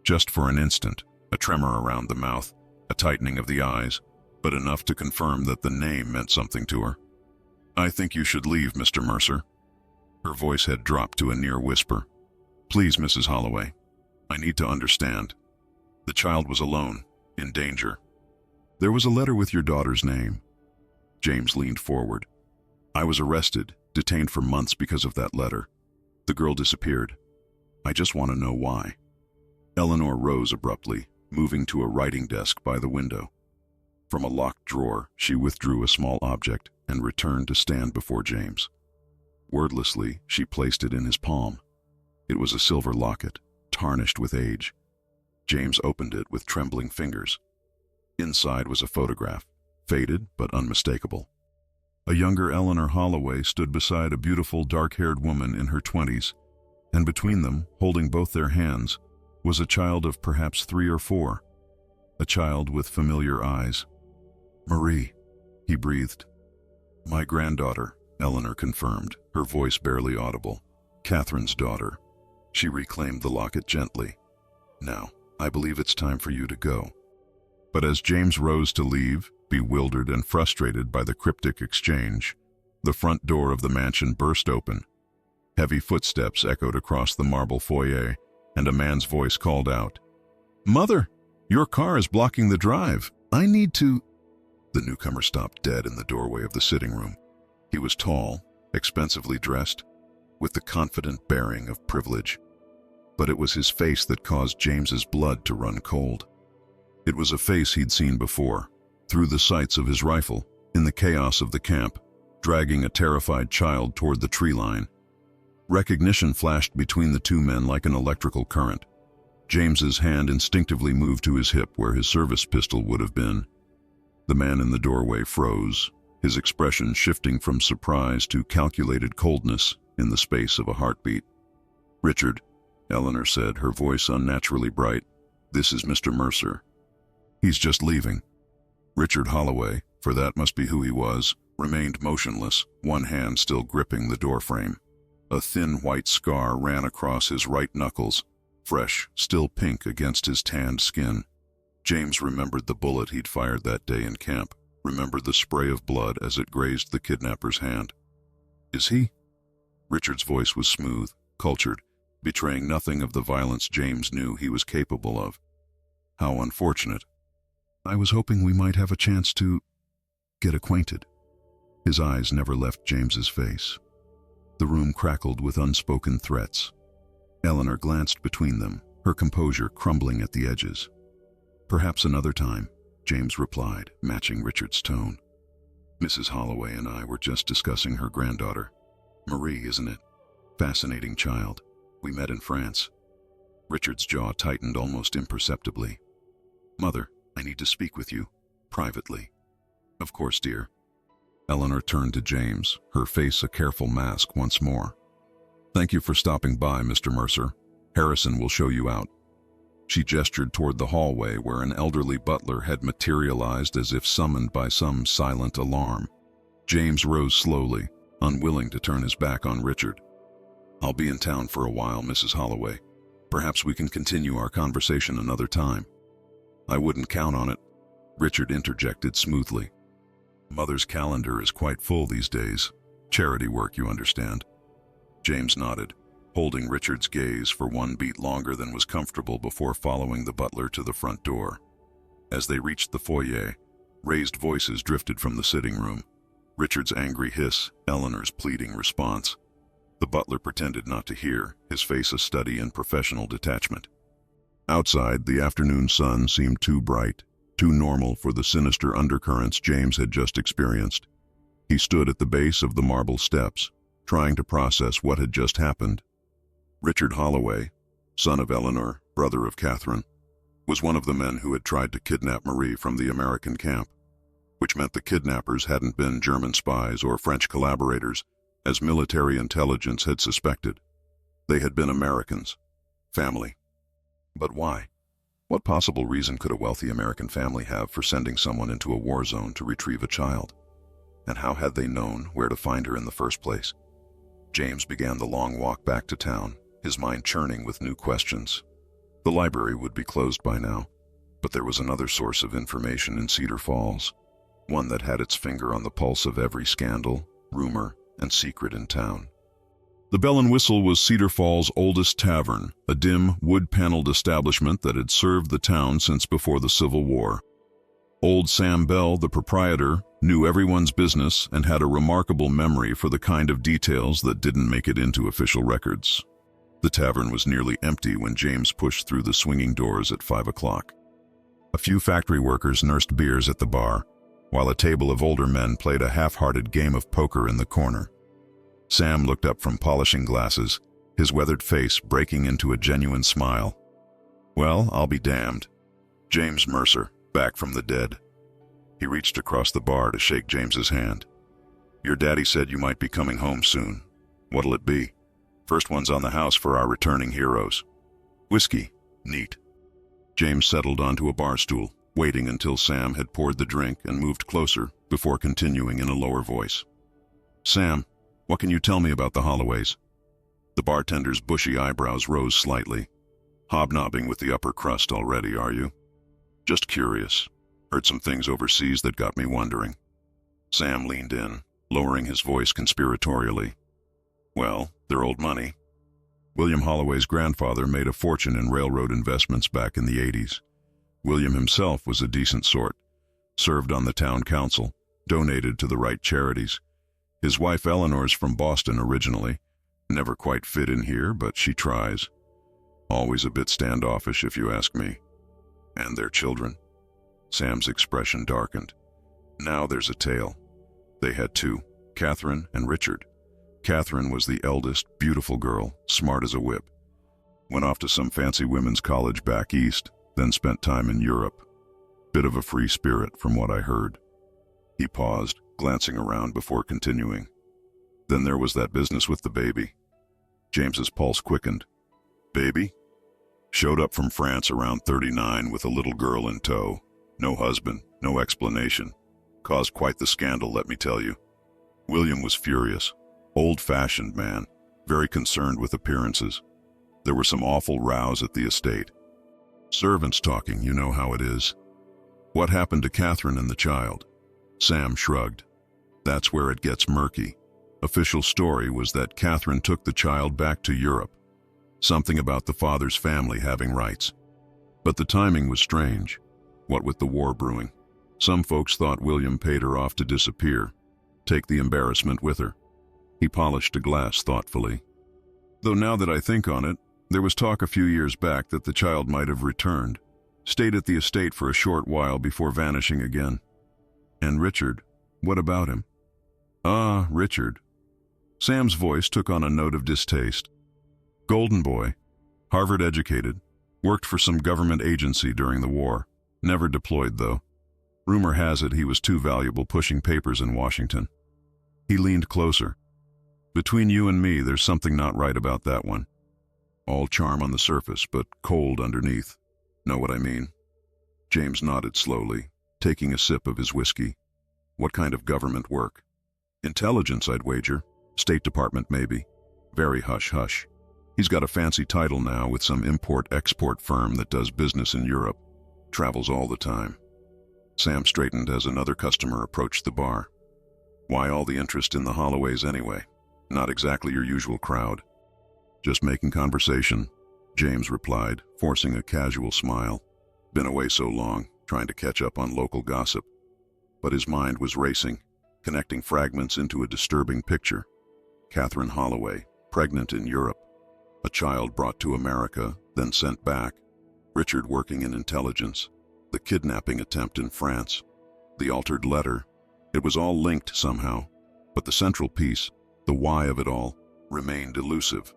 Just for an instant, a tremor around the mouth, a tightening of the eyes, but enough to confirm that the name meant something to her. "I think you should leave, Mr. Mercer." Her voice had dropped to a near whisper. "Please, Mrs. Holloway, I need to understand. The child was alone, in danger. There was a letter with your daughter's name." James leaned forward. "I was arrested, detained for months because of that letter. The girl disappeared. I just want to know why." Eleanor rose abruptly, moving to a writing desk by the window. From a locked drawer, she withdrew a small object and returned to stand before James. Wordlessly, she placed it in his palm. It was a silver locket, tarnished with age. James opened it with trembling fingers. Inside was a photograph, faded but unmistakable. A younger Eleanor Holloway stood beside a beautiful dark-haired woman in her 20s, and between them, holding both their hands, was a child of perhaps 3 or 4, a child with familiar eyes. "Marie," he breathed. "My granddaughter," Eleanor confirmed, her voice barely audible. "Catherine's daughter." She reclaimed the locket gently. "Now, I believe it's time for you to go." But as James rose to leave, bewildered and frustrated by the cryptic exchange, the front door of the mansion burst open. Heavy footsteps echoed across the marble foyer, and a man's voice called out, "Mother, your car is blocking the drive. I need to—" The newcomer stopped dead in the doorway of the sitting room. He was tall, expensively dressed, with the confident bearing of privilege. But it was his face that caused James's blood to run cold. It was a face he'd seen before, through the sights of his rifle, in the chaos of the camp, dragging a terrified child toward the tree line. Recognition flashed between the two men like an electrical current. James's hand instinctively moved to his hip where his service pistol would have been. The man in the doorway froze, his expression shifting from surprise to calculated coldness in the space of a heartbeat. "Richard," Eleanor said, her voice unnaturally bright, "this is Mr. Mercer. He's just leaving." Richard Holloway, for that must be who he was, remained motionless, one hand still gripping the doorframe. A thin white scar ran across his right knuckles, fresh, still pink against his tanned skin. James remembered the bullet he'd fired that day in camp, remembered the spray of blood as it grazed the kidnapper's hand. Is he? Richard's voice was smooth, cultured, betraying nothing of the violence James knew he was capable of. How unfortunate. I was hoping we might have a chance to get acquainted. His eyes never left James's face. The room crackled with unspoken threats. Eleanor glanced between them, her composure crumbling at the edges. Perhaps another time, James replied, matching Richard's tone. Mrs. Holloway and I were just discussing her granddaughter. Marie, isn't it? Fascinating child. We met in France. Richard's jaw tightened almost imperceptibly. Mother, I need to speak with you, privately. Of course, dear. Eleanor turned to James, her face a careful mask once more. Thank you for stopping by, Mr. Mercer. Harrison will show you out. She gestured toward the hallway where an elderly butler had materialized as if summoned by some silent alarm. James rose slowly, unwilling to turn his back on Richard. I'll be in town for a while, Mrs. Holloway. Perhaps we can continue our conversation another time. I wouldn't count on it, Richard interjected smoothly. Mother's calendar is quite full these days. Charity work, you understand. James nodded, holding Richard's gaze for one beat longer than was comfortable before following the butler to the front door. As they reached the foyer, raised voices drifted from the sitting room. Richard's angry hiss, Eleanor's pleading response. The butler pretended not to hear, his face a study in professional detachment. Outside, the afternoon sun seemed too bright, too normal for the sinister undercurrents James had just experienced. He stood at the base of the marble steps, trying to process what had just happened. Richard Holloway, son of Eleanor, brother of Catherine, was one of the men who had tried to kidnap Marie from the American camp, which meant the kidnappers hadn't been German spies or French collaborators, as military intelligence had suspected. They had been Americans. Family. But why? What possible reason could a wealthy American family have for sending someone into a war zone to retrieve a child? And how had they known where to find her in the first place? James began the long walk back to town, his mind churning with new questions. The library would be closed by now, but there was another source of information in Cedar Falls, one that had its finger on the pulse of every scandal, rumor, and secret in town. The Bell and Whistle was Cedar Falls' oldest tavern, a dim, wood-paneled establishment that had served the town since before the Civil War. Old Sam Bell, the proprietor, knew everyone's business and had a remarkable memory for the kind of details that didn't make it into official records. The tavern was nearly empty when James pushed through the swinging doors at 5 o'clock. A few factory workers nursed beers at the bar, while a table of older men played a half-hearted game of poker in the corner. Sam looked up from polishing glasses, his weathered face breaking into a genuine smile. Well, I'll be damned. James Mercer, back from the dead. He reached across the bar to shake James's hand. Your daddy said you might be coming home soon. What'll it be? First one's on the house for our returning heroes. Whiskey. Neat. James settled onto a bar stool, waiting until Sam had poured the drink and moved closer before continuing in a lower voice. Sam, what can you tell me about the Holloways? The bartender's bushy eyebrows rose slightly. Hobnobbing with the upper crust already, are you? Just curious. Heard some things overseas that got me wondering. Sam leaned in, lowering his voice conspiratorially. Well, they're old money. William Holloway's grandfather made a fortune in railroad investments back in the 80s. William himself was a decent sort, served on the town council, donated to the right charities. His wife Eleanor's from Boston originally. Never quite fit in here, but she tries. Always a bit standoffish if you ask me. And their children. Sam's expression darkened. Now there's a tale. They had two, Catherine and Richard. Catherine was the eldest, beautiful girl, smart as a whip. Went off to some fancy women's college back east, then spent time in Europe. Bit of a free spirit from what I heard. He paused, glancing around before continuing. Then there was that business with the baby. James's pulse quickened. Baby? Showed up from France around 39 with a little girl in tow. No husband, no explanation. Caused quite the scandal, let me tell you. William was furious. Old-fashioned man, very concerned with appearances. There were some awful rows at the estate. Servants talking, you know how it is. What happened to Catherine and the child? Sam shrugged. That's where it gets murky. Official story was that Catherine took the child back to Europe. Something about the father's family having rights. But the timing was strange. What with the war brewing? Some folks thought William paid her off to disappear, take the embarrassment with her. He polished a glass thoughtfully. Though now that I think on it, there was talk a few years back that the child might have returned, stayed at the estate for a short while before vanishing again. And Richard, what about him? Ah, Richard. Sam's voice took on a note of distaste. Golden boy, Harvard educated, worked for some government agency during the war, never deployed though. Rumor has it he was too valuable pushing papers in Washington. He leaned closer. Between you and me, there's something not right about that one. All charm on the surface, but cold underneath. Know what I mean? James nodded slowly, taking a sip of his whiskey. What kind of government work? Intelligence, I'd wager. State Department, maybe. Very hush-hush. He's got a fancy title now with some import-export firm that does business in Europe. Travels all the time. Sam straightened as another customer approached the bar. Why all the interest in the Holloways anyway? Not exactly your usual crowd. Just making conversation, James replied, forcing a casual smile. Been away so long, trying to catch up on local gossip. But his mind was racing, connecting fragments into a disturbing picture. Catherine Holloway, pregnant in Europe. A child brought to America, then sent back. Richard working in intelligence. The kidnapping attempt in France. The altered letter. It was all linked somehow. But the central piece, the why of it all, remained elusive.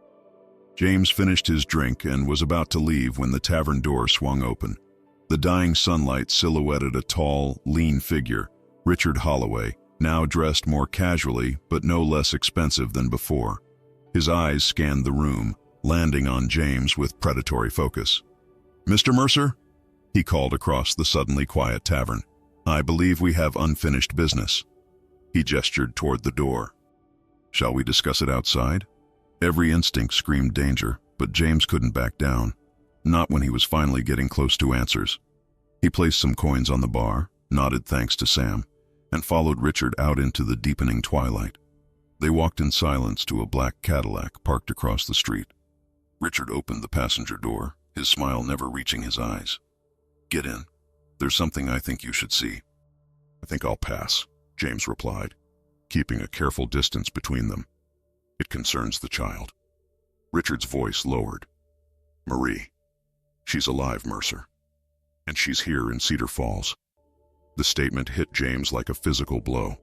James finished his drink and was about to leave when the tavern door swung open. The dying sunlight silhouetted a tall, lean figure, Richard Holloway, now dressed more casually but no less expensive than before. His eyes scanned the room, landing on James with predatory focus. "Mr. Mercer?" he called across the suddenly quiet tavern. "I believe we have unfinished business." He gestured toward the door. "Shall we discuss it outside?" Every instinct screamed danger, but James couldn't back down. Not when he was finally getting close to answers. He placed some coins on the bar, nodded thanks to Sam, and followed Richard out into the deepening twilight. They walked in silence to a black Cadillac parked across the street. Richard opened the passenger door, his smile never reaching his eyes. "Get in. There's something I think you should see." "I think I'll pass," James replied, keeping a careful distance between them. "It concerns the child." Richard's voice lowered. "Marie. She's alive, Mercer. And she's here in Cedar Falls." The statement hit James like a physical blow.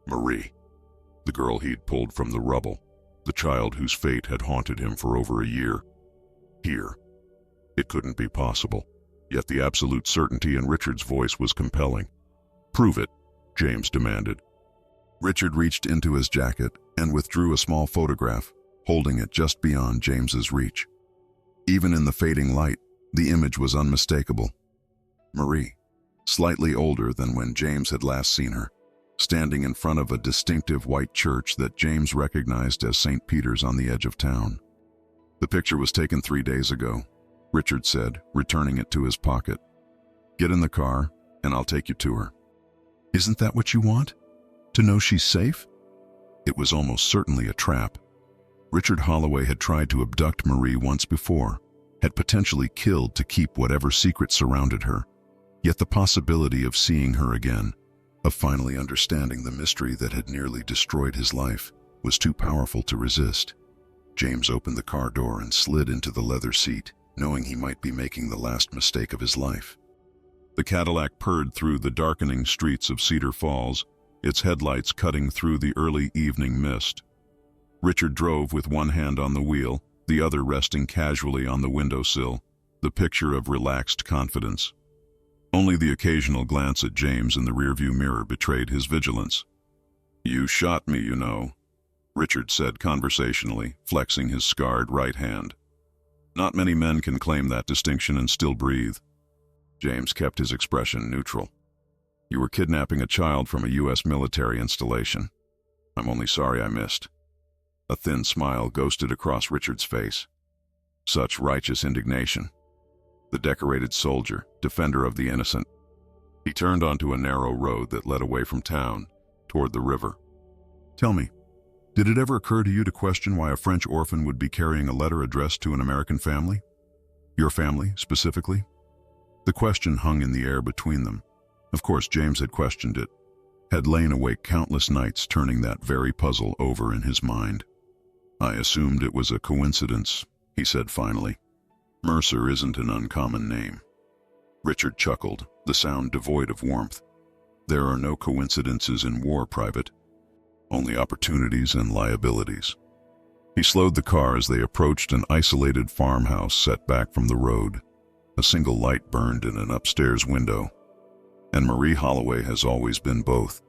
Marie. The girl he'd pulled from the rubble. The child whose fate had haunted him for over a year. Here. It couldn't be possible. Yet the absolute certainty in Richard's voice was compelling. "Prove it," James demanded. Richard reached into his jacket and withdrew a small photograph, holding it just beyond James's reach. Even in the fading light, the image was unmistakable. Marie, slightly older than when James had last seen her, standing in front of a distinctive white church that James recognized as St. Peter's on the edge of town. "The picture was taken 3 days ago," Richard said, returning it to his pocket. "Get in the car, and I'll take you to her." "Isn't that what you want? To know she's safe?" It was almost certainly a trap. Richard Holloway had tried to abduct Marie once before, had potentially killed to keep whatever secrets surrounded her. Yet the possibility of seeing her again, of finally understanding the mystery that had nearly destroyed his life, was too powerful to resist. James opened the car door and slid into the leather seat, knowing he might be making the last mistake of his life. The Cadillac purred through the darkening streets of Cedar Falls, its headlights cutting through the early evening mist. Richard drove with one hand on the wheel, the other resting casually on the windowsill, the picture of relaxed confidence. Only the occasional glance at James in the rearview mirror betrayed his vigilance. "You shot me, you know," Richard said conversationally, flexing his scarred right hand. Not many men can claim that distinction and still breathe. James kept his expression neutral. You were kidnapping a child from a U.S. military installation. I'm only sorry I missed." A thin smile ghosted across Richard's face. Such righteous indignation. The decorated soldier, defender of the innocent. He turned onto a narrow road that led away from town, toward the river. "Tell me, did it ever occur to you to question why a French orphan would be carrying a letter addressed to an American family? Your family, specifically?" The question hung in the air between them. Of course, James had questioned it, had lain awake countless nights turning that very puzzle over in his mind. "I assumed it was a coincidence," he said finally. "Mercer isn't an uncommon name." Richard chuckled, the sound devoid of warmth. "There are no coincidences in war, Private. Only opportunities and liabilities." He slowed the car as they approached an isolated farmhouse set back from the road. A single light burned in an upstairs window. "And Marie Holloway has always been both."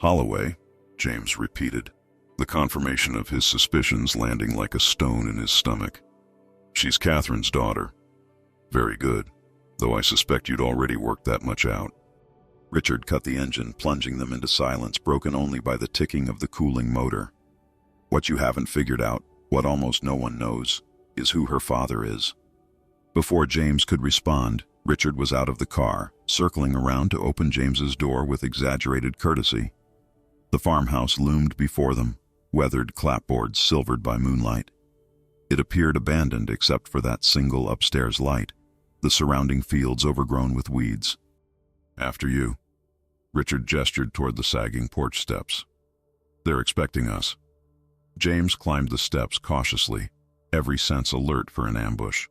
"Holloway?" James repeated, the confirmation of his suspicions landing like a stone in his stomach. "She's Catherine's daughter." "Very good, though I suspect you'd already worked that much out." Richard cut the engine, plunging them into silence broken only by the ticking of the cooling motor. "What you haven't figured out, what almost no one knows, is who her father is." Before James could respond, Richard was out of the car, circling around to open James's door with exaggerated courtesy. The farmhouse loomed before them, weathered clapboards silvered by moonlight. It appeared abandoned except for that single upstairs light, the surrounding fields overgrown with weeds. "After you." Richard gestured toward the sagging porch steps. "They're expecting us." James climbed the steps cautiously, every sense alert for an ambush.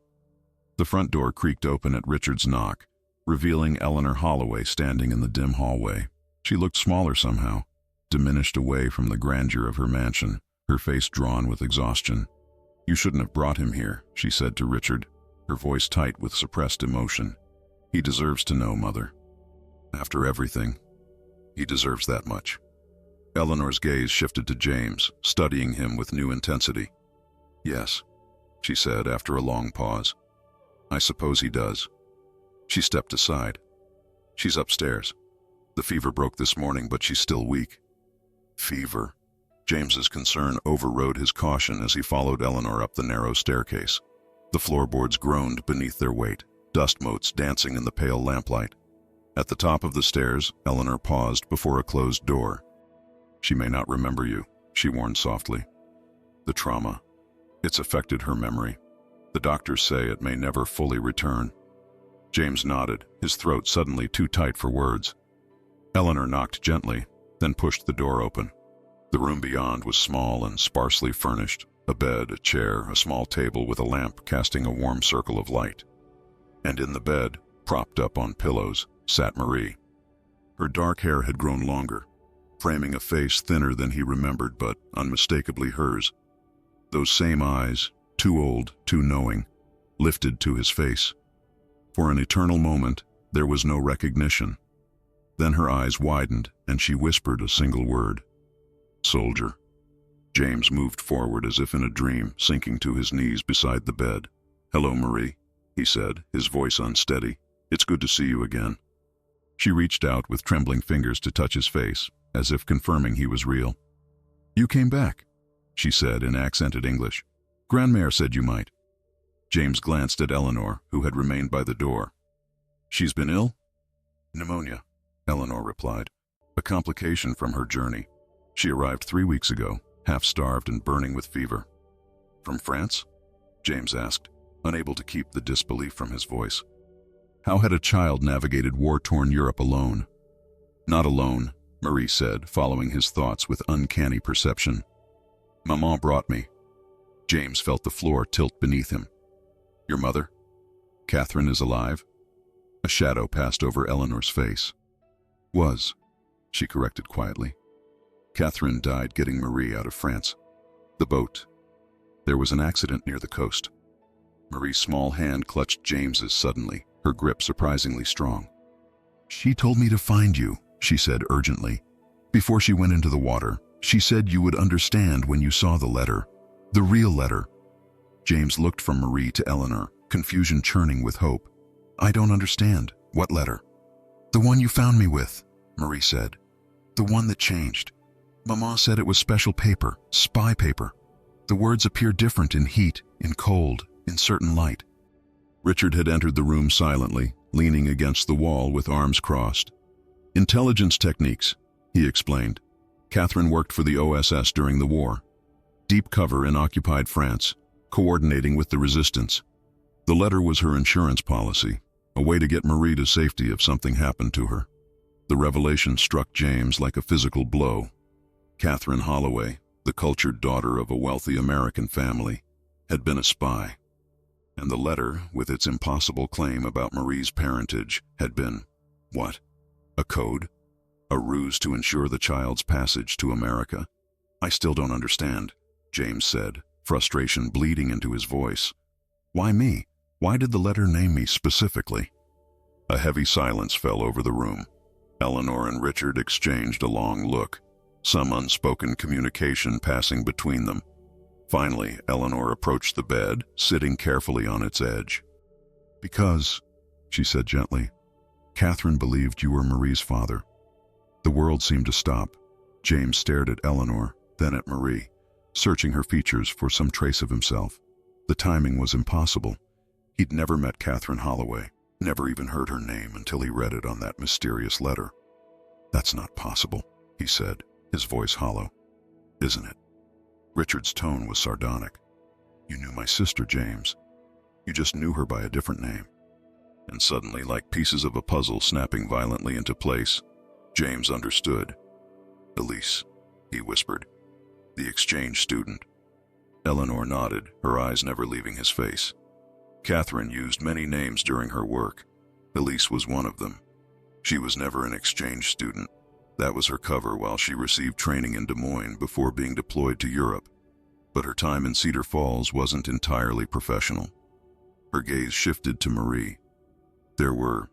The front door creaked open at Richard's knock, revealing Eleanor Holloway standing in the dim hallway. She looked smaller somehow, diminished away from the grandeur of her mansion, her face drawn with exhaustion. "You shouldn't have brought him here," she said to Richard, her voice tight with suppressed emotion. "He deserves to know, Mother. After everything, he deserves that much." Eleanor's gaze shifted to James, studying him with new intensity. "Yes," she said after a long pause. "I suppose he does." She stepped aside. "She's upstairs. The fever broke this morning, but she's still weak." Fever. James's concern overrode his caution as he followed Eleanor up the narrow staircase. The floorboards groaned beneath their weight, dust motes dancing in the pale lamplight. At the top of the stairs, Eleanor paused before a closed door. "She may not remember you," she warned softly. "The trauma. It's affected her memory. The doctors say it may never fully return." James nodded, his throat suddenly too tight for words. Eleanor knocked gently, then pushed the door open. The room beyond was small and sparsely furnished, a bed, a chair, a small table with a lamp casting a warm circle of light. And in the bed, propped up on pillows, sat Marie. Her dark hair had grown longer, framing a face thinner than he remembered but unmistakably hers. Those same eyes, too old, too knowing, lifted to his face. For an eternal moment, there was no recognition. Then her eyes widened, and she whispered a single word. "Soldier." James moved forward as if in a dream, sinking to his knees beside the bed. "Hello, Marie," he said, his voice unsteady. "It's good to see you again." She reached out with trembling fingers to touch his face, as if confirming he was real. "You came back," she said in accented English. "Grandmère said you might." James glanced at Eleanor, who had remained by the door. "She's been ill?" "Pneumonia," Eleanor replied. "A complication from her journey. She arrived 3 weeks ago, half-starved and burning with fever." "From France?" James asked, unable to keep the disbelief from his voice. How had a child navigated war-torn Europe alone? "Not alone," Marie said, following his thoughts with uncanny perception. "Maman brought me." James felt the floor tilt beneath him. "Your mother? Catherine is alive?" A shadow passed over Eleanor's face. "Was," she corrected quietly. "Catherine died getting Marie out of France. The boat. There was an accident near the coast." Marie's small hand clutched James's suddenly, her grip surprisingly strong. "She told me to find you," she said urgently. "Before she went into the water, she said you would understand when you saw the letter. The real letter." James looked from Marie to Eleanor, confusion churning with hope. "I don't understand. What letter?" "The one you found me with," Marie said. "The one that changed. Mama said it was special paper, spy paper. The words appear different in heat, in cold, in certain light." Richard had entered the room silently, leaning against the wall with arms crossed. "Intelligence techniques," he explained. "Catherine worked for the OSS during the war. Deep cover in occupied France, coordinating with the resistance. The letter was her insurance policy, a way to get Marie to safety if something happened to her." The revelation struck James like a physical blow. Catherine Holloway, the cultured daughter of a wealthy American family, had been a spy. And the letter, with its impossible claim about Marie's parentage, had been, what? A code? A ruse to ensure the child's passage to America? "I still don't understand," James said, frustration bleeding into his voice. "Why me? Why did the letter name me specifically?" A heavy silence fell over the room. Eleanor and Richard exchanged a long look, some unspoken communication passing between them. Finally, Eleanor approached the bed, sitting carefully on its edge. "Because," she said gently, "Catherine believed you were Marie's father." The world seemed to stop. James stared at Eleanor, then at Marie, searching her features for some trace of himself. The timing was impossible. He'd never met Catherine Holloway, never even heard her name until he read it on that mysterious letter. "That's not possible," he said, his voice hollow. "Isn't it?" Richard's tone was sardonic. "You knew my sister, James. You just knew her by a different name." And suddenly, like pieces of a puzzle snapping violently into place, James understood. "Elise," he whispered. "The exchange student." Eleanor nodded, her eyes never leaving his face. Catherine used many names during her work. Elise was one of them. She was never an exchange student. That was her cover while she received training in Des Moines before being deployed to Europe. But her time in Cedar Falls wasn't entirely professional. Her gaze shifted to Marie. There were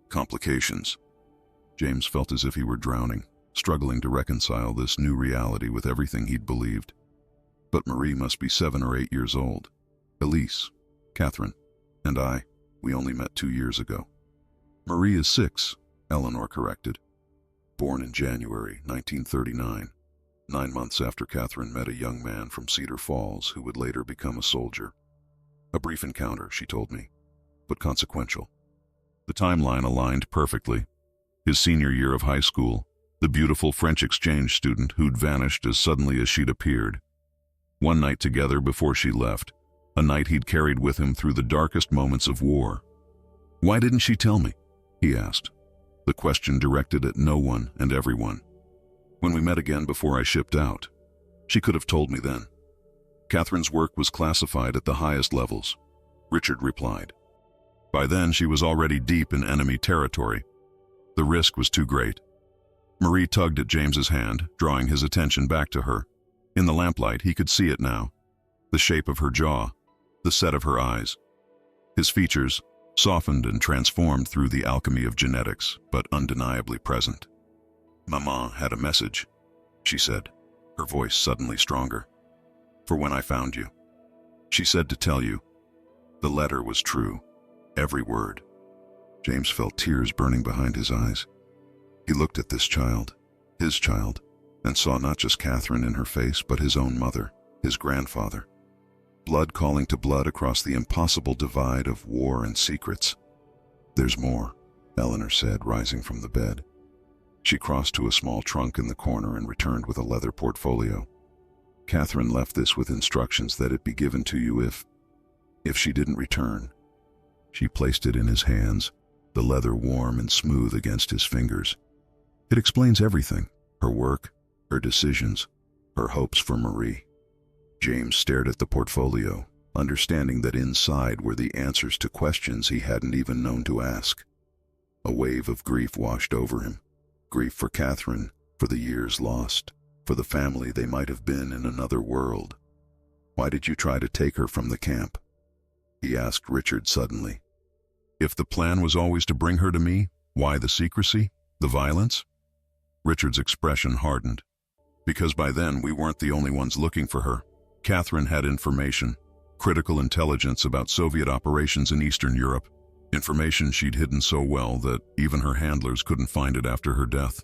complications. James felt as if he were drowning, struggling to reconcile this new reality with everything he'd believed. But Marie must be 7 or 8 years old. Elise, Catherine, and we only met 2 years ago. "Marie is 6, Eleanor corrected. "Born in January 1939, 9 months after Catherine met a young man from Cedar Falls who would later become a soldier. A brief encounter, she told me, but consequential." The timeline aligned perfectly. His senior year of high school, the beautiful French exchange student who'd vanished as suddenly as she'd appeared. One night together before she left, a night he'd carried with him through the darkest moments of war. "Why didn't she tell me?" he asked, the question directed at no one and everyone. "When we met again before I shipped out, she could have told me then." "Catherine's work was classified at the highest levels," Richard replied. "By then she was already deep in enemy territory. The risk was too great." Marie tugged at James's hand, drawing his attention back to her. In the lamplight, he could see it now. The shape of her jaw, the set of her eyes. His features, softened and transformed through the alchemy of genetics, but undeniably present. "Maman had a message," she said, her voice suddenly stronger. "For when I found you. She said to tell you. The letter was true, every word." James felt tears burning behind his eyes. He looked at this child, his child, and saw not just Catherine in her face, but his own mother, his grandfather. Blood calling to blood across the impossible divide of war and secrets. "There's more," Eleanor said, rising from the bed. She crossed to a small trunk in the corner and returned with a leather portfolio. "Catherine left this with instructions that it be given to you if she didn't return." She placed it in his hands, the leather warm and smooth against his fingers. "It explains everything, her work, her decisions, her hopes for Marie." James stared at the portfolio, understanding that inside were the answers to questions he hadn't even known to ask. A wave of grief washed over him. Grief for Catherine, for the years lost, for the family they might have been in another world. "Why did you try to take her from the camp?" he asked Richard suddenly. "If the plan was always to bring her to me, why the secrecy, the violence?" Richard's expression hardened. "Because by then we weren't the only ones looking for her. Catherine had information, critical intelligence about Soviet operations in Eastern Europe. Information she'd hidden so well that even her handlers couldn't find it after her death.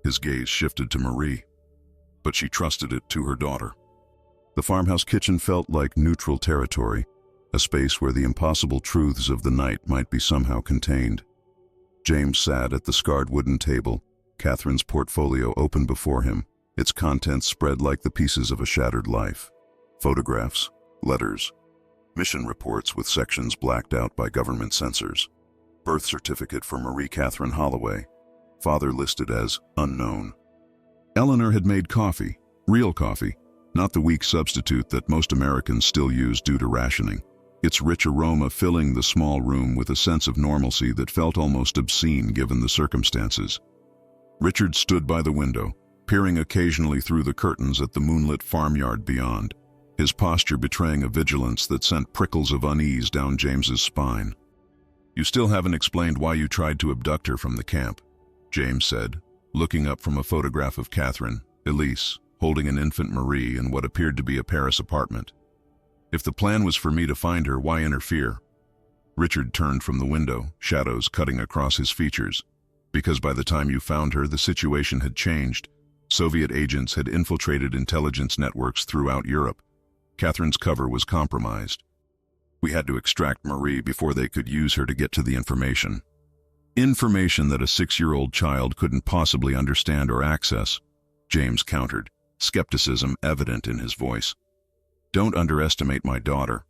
His gaze shifted to Marie, but she trusted it to her daughter. The farmhouse kitchen felt like neutral territory, a space where the impossible truths of the night might be somehow contained. James sat at the scarred wooden table, Catherine's portfolio open before him, its contents spread like the pieces of a shattered life. Photographs, letters, mission reports with sections blacked out by government censors, birth certificate for Marie Catherine Holloway, father listed as unknown. Eleanor had made coffee, real coffee, not the weak substitute that most Americans still use due to rationing, its rich aroma filling the small room with a sense of normalcy that felt almost obscene given the circumstances. Richard stood by the window, peering occasionally through the curtains at the moonlit farmyard beyond, his posture betraying a vigilance that sent prickles of unease down James's spine. "You still haven't explained why you tried to abduct her from the camp," James said, looking up from a photograph of Catherine, Elise, holding an infant Marie in what appeared to be a Paris apartment. "If the plan was for me to find her, why interfere?" Richard turned from the window, shadows cutting across his features. "Because by the time you found her, the situation had changed. Soviet agents had infiltrated intelligence networks throughout Europe. Catherine's cover was compromised. We had to extract Marie before they could use her to get to the information. Information that a 6-year-old child couldn't possibly understand or access," James countered, skepticism evident in his voice. "Don't underestimate my daughter,"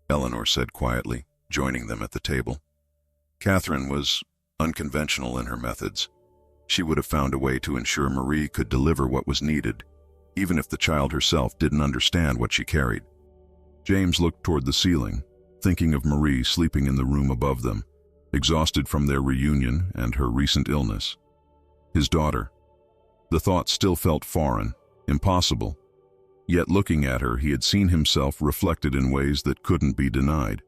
Eleanor said quietly, joining them at the table. Catherine was unconventional in her methods. She would have found a way to ensure Marie could deliver what was needed, even if the child herself didn't understand what she carried. James looked toward the ceiling, thinking of Marie sleeping in the room above them, exhausted from their reunion and her recent illness. His daughter. The thought still felt foreign, impossible. Yet looking at her, he had seen himself reflected in ways that couldn't be denied.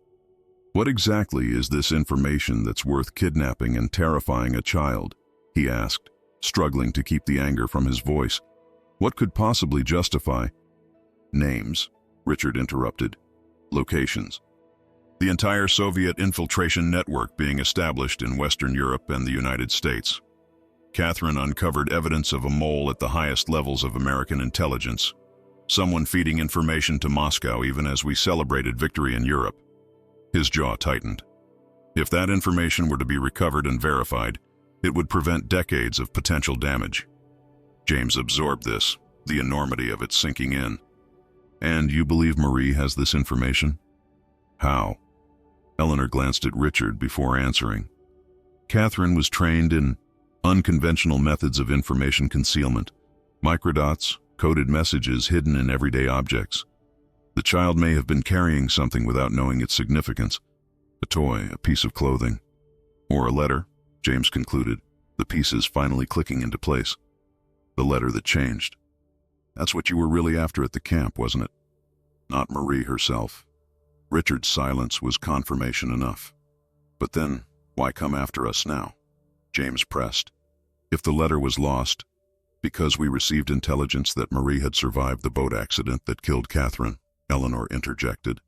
"What exactly is this information that's worth kidnapping and terrifying a child?" he asked, struggling to keep the anger from his voice. "What could possibly justify—" "Names," Richard interrupted. "Locations. The entire Soviet infiltration network being established in Western Europe and the United States. Catherine uncovered evidence of a mole at the highest levels of American intelligence, someone feeding information to Moscow even as we celebrated victory in Europe." His jaw tightened. If that information were to be recovered and verified, it would prevent decades of potential damage. James absorbed this, the enormity of it sinking in. "And you believe Marie has this information?" "How?" Eleanor glanced at Richard before answering. "Catherine was trained in unconventional methods of information concealment, microdots, coded messages hidden in everyday objects. The child may have been carrying something without knowing its significance. A toy, a piece of clothing, or a letter," James concluded, the pieces finally clicking into place. "The letter that changed. That's what you were really after at the camp, wasn't it? Not Marie herself." Richard's silence was confirmation enough. "But then, why come after us now?" James pressed. "If the letter was lost, because we received intelligence that Marie had survived the boat accident that killed Catherine," Eleanor interjected,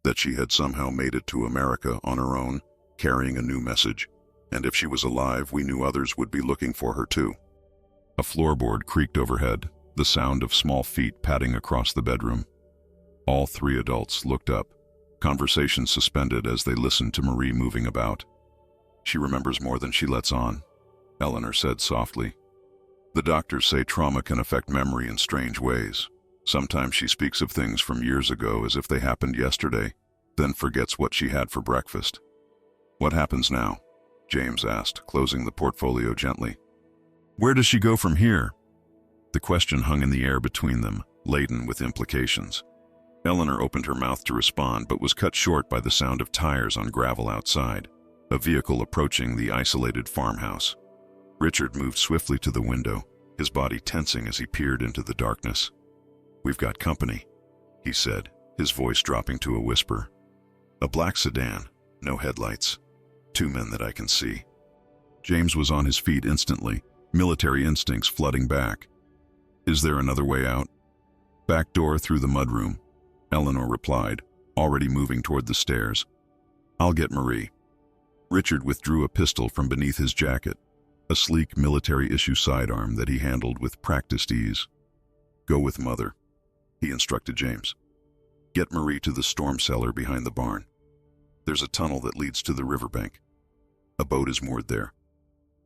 "that she had somehow made it to America on her own, carrying a new message, and if she was alive, we knew others would be looking for her too." A floorboard creaked overhead, the sound of small feet padding across the bedroom. All three adults looked up, conversation suspended as they listened to Marie moving about. "She remembers more than she lets on," Eleanor said softly. "The doctors say trauma can affect memory in strange ways. Sometimes she speaks of things from years ago as if they happened yesterday, then forgets what she had for breakfast." "What happens now?" James asked, closing the portfolio gently. "Where does she go from here?" The question hung in the air between them, laden with implications. Eleanor opened her mouth to respond, but was cut short by the sound of tires on gravel outside, a vehicle approaching the isolated farmhouse. Richard moved swiftly to the window, his body tensing as he peered into the darkness. "We've got company," he said, his voice dropping to a whisper. "A black sedan, no headlights. 2 men that I can see." James was on his feet instantly, military instincts flooding back. "Is there another way out?" "Back door through the mudroom," Eleanor replied, already moving toward the stairs. "I'll get Marie." Richard withdrew a pistol from beneath his jacket, a sleek military-issue sidearm that he handled with practiced ease. "Go with Mother," he instructed James. "Get Marie to the storm cellar behind the barn. There's a tunnel that leads to the riverbank. A boat is moored there."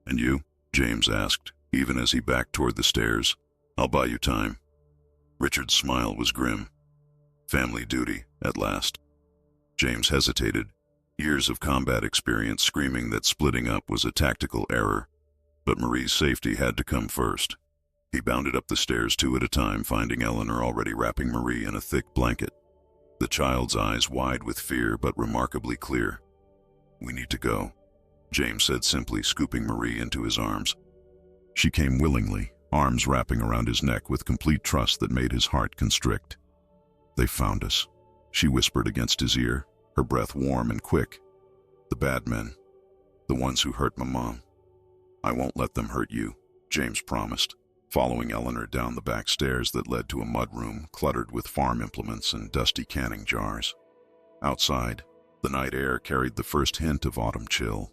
"And you?" James asked, even as he backed toward the stairs. "I'll buy you time." Richard's smile was grim. Family duty, at last. James hesitated, years of combat experience screaming that splitting up was a tactical error. But Marie's safety had to come first. He bounded up the stairs 2 at a time, finding Eleanor already wrapping Marie in a thick blanket. The child's eyes wide with fear, but remarkably clear. "We need to go," James said simply, scooping Marie into his arms. She came willingly, arms wrapping around his neck with complete trust that made his heart constrict. "They found us," she whispered against his ear, her breath warm and quick. "The bad men, the ones who hurt my mom. I won't let them hurt you," James promised, following Eleanor down the back stairs that led to a mudroom cluttered with farm implements and dusty canning jars. Outside, the night air carried the first hint of autumn chill.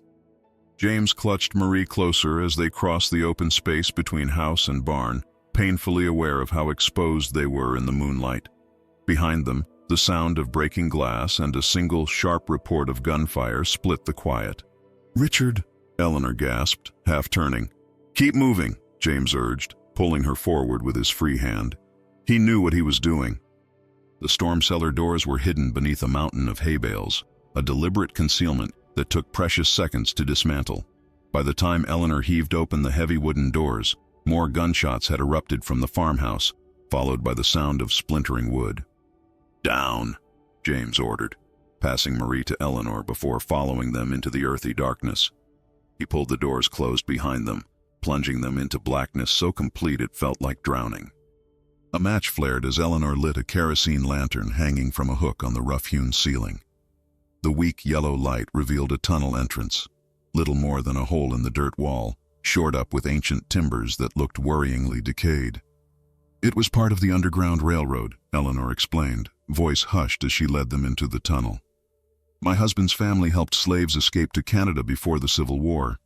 James clutched Marie closer as they crossed the open space between house and barn, painfully aware of how exposed they were in the moonlight. Behind them, the sound of breaking glass and a single sharp report of gunfire split the quiet. "Richard," Eleanor gasped, half turning. "Keep moving," James urged, pulling her forward with his free hand. He knew what he was doing. The storm cellar doors were hidden beneath a mountain of hay bales, a deliberate concealment that took precious seconds to dismantle. By the time Eleanor heaved open the heavy wooden doors, more gunshots had erupted from the farmhouse, followed by the sound of splintering wood. "Down," James ordered, passing Marie to Eleanor before following them into the earthy darkness. He pulled the doors closed behind them, plunging them into blackness so complete it felt like drowning. A match flared as Eleanor lit a kerosene lantern hanging from a hook on the rough-hewn ceiling. The weak yellow light revealed a tunnel entrance, little more than a hole in the dirt wall, shored up with ancient timbers that looked worryingly decayed. "It was part of the Underground Railroad," Eleanor explained, voice hushed as she led them into the tunnel. "My husband's family helped slaves escape to Canada before the Civil War.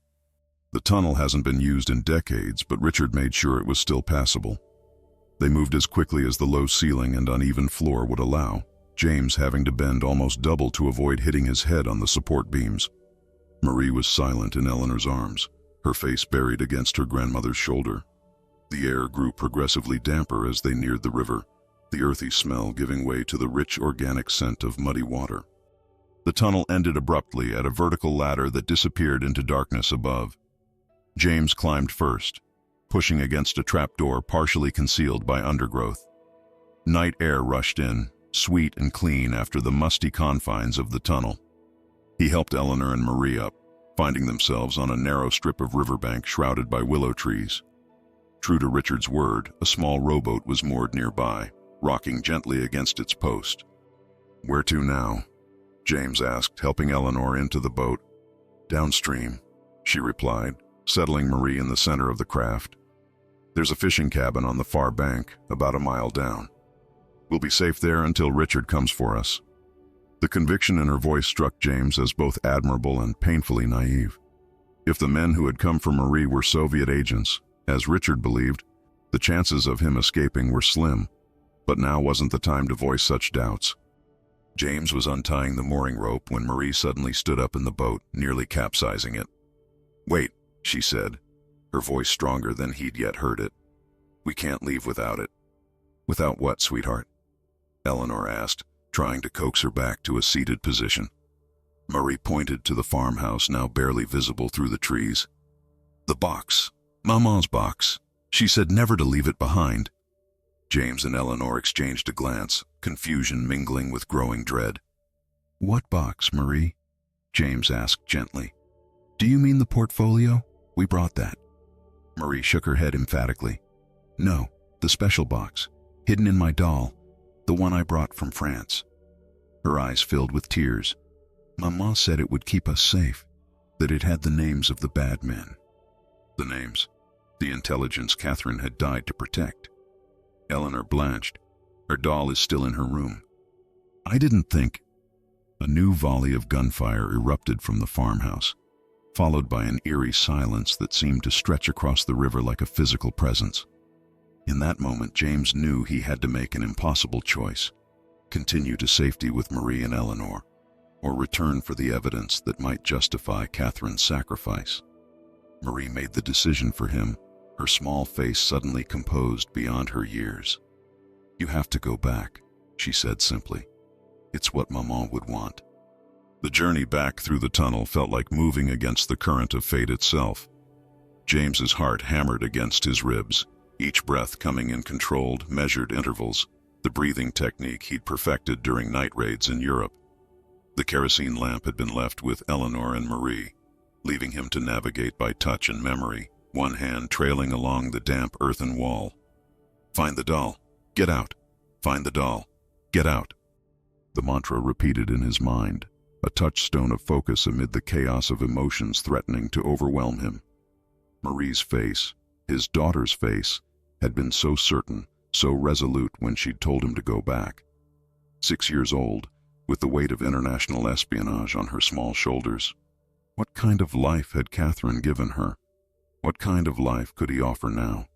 The tunnel hasn't been used in decades, but Richard made sure it was still passable." They moved as quickly as the low ceiling and uneven floor would allow, James having to bend almost double to avoid hitting his head on the support beams. Marie was silent in Eleanor's arms, her face buried against her grandmother's shoulder. The air grew progressively damper as they neared the river, the earthy smell giving way to the rich organic scent of muddy water. The tunnel ended abruptly at a vertical ladder that disappeared into darkness above. James climbed first, pushing against a trapdoor partially concealed by undergrowth. Night air rushed in, sweet and clean after the musty confines of the tunnel. He helped Eleanor and Marie up, finding themselves on a narrow strip of riverbank shrouded by willow trees. True to Richard's word, a small rowboat was moored nearby, rocking gently against its post. "Where to now?" James asked, helping Eleanor into the boat. "Downstream," she replied, settling Marie in the center of the craft. "There's a fishing cabin on the far bank, about a mile down. We'll be safe there until Richard comes for us." The conviction in her voice struck James as both admirable and painfully naive. If the men who had come for Marie were Soviet agents, as Richard believed, the chances of him escaping were slim, but now wasn't the time to voice such doubts. James was untying the mooring rope when Marie suddenly stood up in the boat, nearly capsizing it. "Wait," she said, her voice stronger than he'd yet heard it. "We can't leave without it." "Without what, sweetheart?" Eleanor asked, trying to coax her back to a seated position. Marie pointed to the farmhouse now barely visible through the trees. "The box. Maman's box. She said never to leave it behind." James and Eleanor exchanged a glance, confusion mingling with growing dread. "What box, Marie?" James asked gently. "Do you mean the portfolio? We brought that." Marie shook her head emphatically. "No, the special box, hidden in my doll, the one I brought from France." Her eyes filled with tears. "Maman said it would keep us safe, that it had the names of the bad men." The names, the intelligence Catherine had died to protect. Eleanor blanched. Her doll is still in her room. "I didn't think..." A new volley of gunfire erupted from the farmhouse, followed by an eerie silence that seemed to stretch across the river like a physical presence. In that moment, James knew he had to make an impossible choice: continue to safety with Marie and Eleanor, or return for the evidence that might justify Catherine's sacrifice. Marie made the decision for him, her small face suddenly composed beyond her years. "You have to go back," she said simply. "It's what Maman would want." The journey back through the tunnel felt like moving against the current of fate itself. James's heart hammered against his ribs, each breath coming in controlled, measured intervals, the breathing technique he'd perfected during night raids in Europe. The kerosene lamp had been left with Eleanor and Marie, leaving him to navigate by touch and memory, one hand trailing along the damp earthen wall. "Find the doll. Get out. Find the doll. Get out." The mantra repeated in his mind, a touchstone of focus amid the chaos of emotions threatening to overwhelm him. Marie's face, his daughter's face, had been so certain, so resolute when she'd told him to go back. 6 years old, with the weight of international espionage on her small shoulders. What kind of life had Catherine given her? What kind of life could he offer now?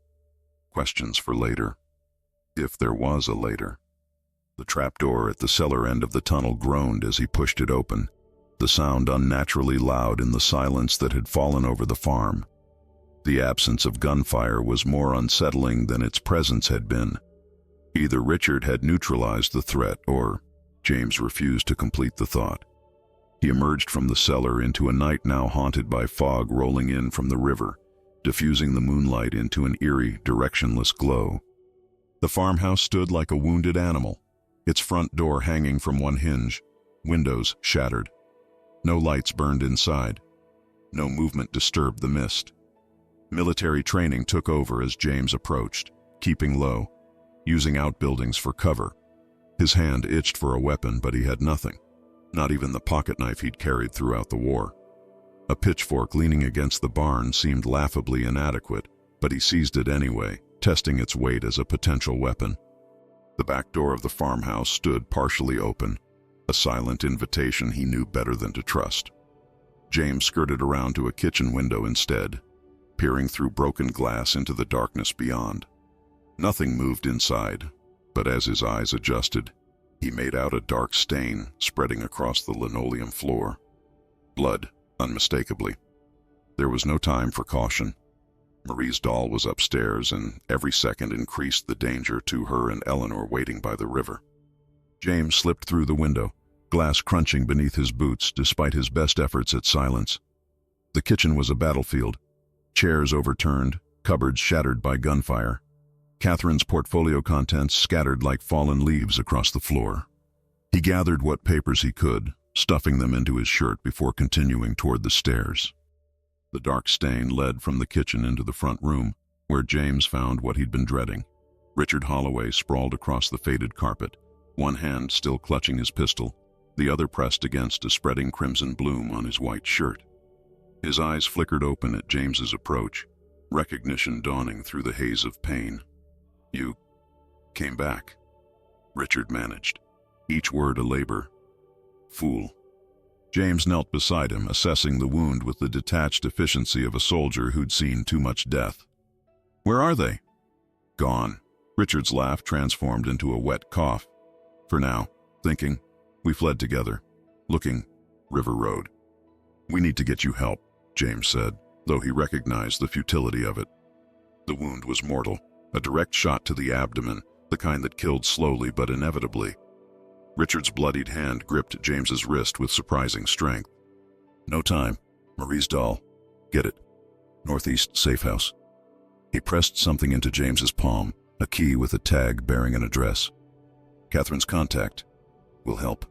Questions for later. If there was a later. The trapdoor at the cellar end of the tunnel groaned as he pushed it open, the sound unnaturally loud in the silence that had fallen over the farm. The absence of gunfire was more unsettling than its presence had been. Either Richard had neutralized the threat, or James refused to complete the thought. He emerged from the cellar into a night now haunted by fog rolling in from the river, diffusing the moonlight into an eerie, directionless glow. The farmhouse stood like a wounded animal, its front door hanging from one hinge, windows shattered. No lights burned inside. No movement disturbed the mist. Military training took over as James approached, keeping low, using outbuildings for cover. His hand itched for a weapon, but he had nothing, not even the pocketknife he'd carried throughout the war. A pitchfork leaning against the barn seemed laughably inadequate, but he seized it anyway, testing its weight as a potential weapon. The back door of the farmhouse stood partially open, a silent invitation he knew better than to trust. James skirted around to a kitchen window instead, peering through broken glass into the darkness beyond. Nothing moved inside, but as his eyes adjusted, he made out a dark stain spreading across the linoleum floor. Blood, unmistakably. There was no time for caution. Marie's doll was upstairs, and every second increased the danger to her and Eleanor waiting by the river. James slipped through the window, glass crunching beneath his boots despite his best efforts at silence. The kitchen was a battlefield. Chairs overturned, cupboards shattered by gunfire. Catherine's portfolio contents scattered like fallen leaves across the floor. He gathered what papers he could, stuffing them into his shirt before continuing toward the stairs. The dark stain led from the kitchen into the front room, where James found what he'd been dreading. Richard Holloway sprawled across the faded carpet, one hand still clutching his pistol, the other pressed against a spreading crimson bloom on his white shirt. His eyes flickered open at James's approach, recognition dawning through the haze of pain. "You came back," Richard managed, each word a labor. "Fool." James knelt beside him, assessing the wound with the detached efficiency of a soldier who'd seen too much death. "Where are they?" "Gone." Richard's laugh transformed into a wet cough. "For now, thinking. We fled together. Looking. River Road." "We need to get you help," James said, though he recognized the futility of it. The wound was mortal, a direct shot to the abdomen, the kind that killed slowly but inevitably. Richard's bloodied hand gripped James's wrist with surprising strength. "No time. Marie's doll. Get it. Northeast safe house." He pressed something into James's palm, a key with a tag bearing an address. "Catherine's contact. Will help."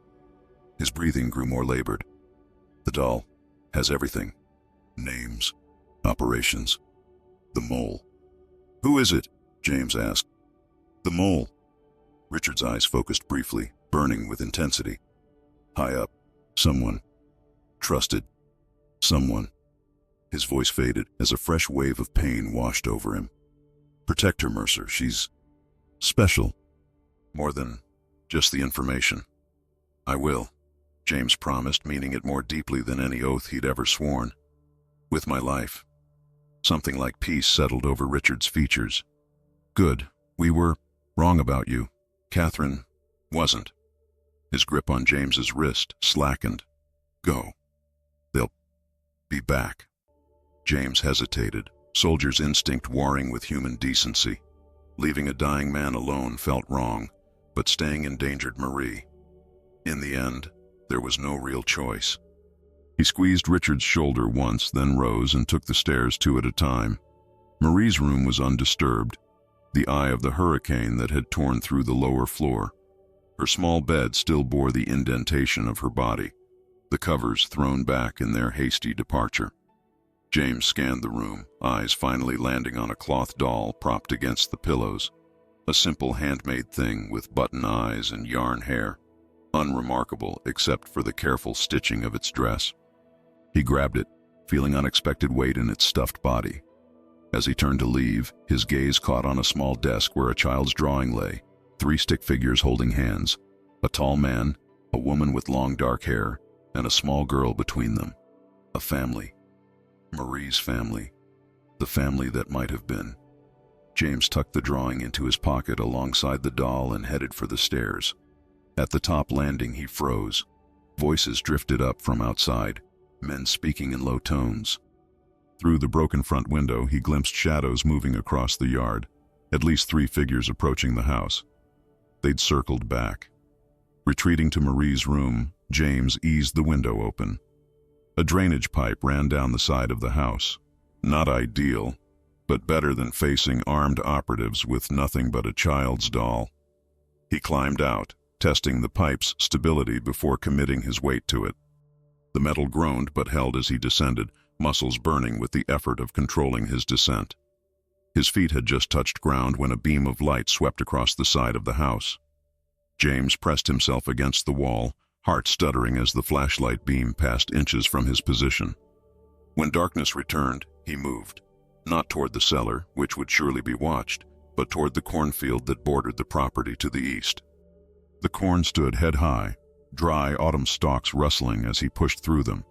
His breathing grew more labored. "The doll has everything. Names. Operations. The mole." "Who is it?" James asked. "The mole." Richard's eyes focused briefly, burning with intensity. "High up. Someone. Trusted. Someone." His voice faded as a fresh wave of pain washed over him. "Protect her, Mercer. She's special. More than just the information." "I will." James promised, meaning it more deeply than any oath he'd ever sworn. With my life. Something like peace settled over Richard's features. Good. We were wrong about you. Catherine wasn't. His grip on James's wrist slackened. Go. They'll be back. James hesitated, soldier's instinct warring with human decency. Leaving a dying man alone felt wrong, but staying endangered Marie. In the end, there was no real choice. He squeezed Richard's shoulder once, then rose and took the stairs two at a time. Marie's room was undisturbed, the eye of the hurricane that had torn through the lower floor. Her small bed still bore the indentation of her body, the covers thrown back in their hasty departure. James scanned the room, eyes finally landing on a cloth doll propped against the pillows. A simple handmade thing with button eyes and yarn hair, unremarkable except for the careful stitching of its dress. He grabbed it, feeling unexpected weight in its stuffed body. As he turned to leave, his gaze caught on a small desk where a child's drawing lay, 3 stick figures holding hands, a tall man, a woman with long dark hair, and a small girl between them. A family. Marie's family. The family that might have been. James tucked the drawing into his pocket alongside the doll and headed for the stairs. At the top landing, he froze. Voices drifted up from outside, men speaking in low tones. Through the broken front window, he glimpsed shadows moving across the yard, at least 3 figures approaching the house. They'd circled back. Retreating to Marie's room, James eased the window open. A drainage pipe ran down the side of the house. Not ideal, but better than facing armed operatives with nothing but a child's doll. He climbed out, testing the pipe's stability before committing his weight to it. The metal groaned but held as he descended, muscles burning with the effort of controlling his descent. His feet had just touched ground when a beam of light swept across the side of the house. James pressed himself against the wall, heart stuttering as the flashlight beam passed inches from his position. When darkness returned, he moved, not toward the cellar, which would surely be watched, but toward the cornfield that bordered the property to the east. The corn stood head high, dry autumn stalks rustling as he pushed through them.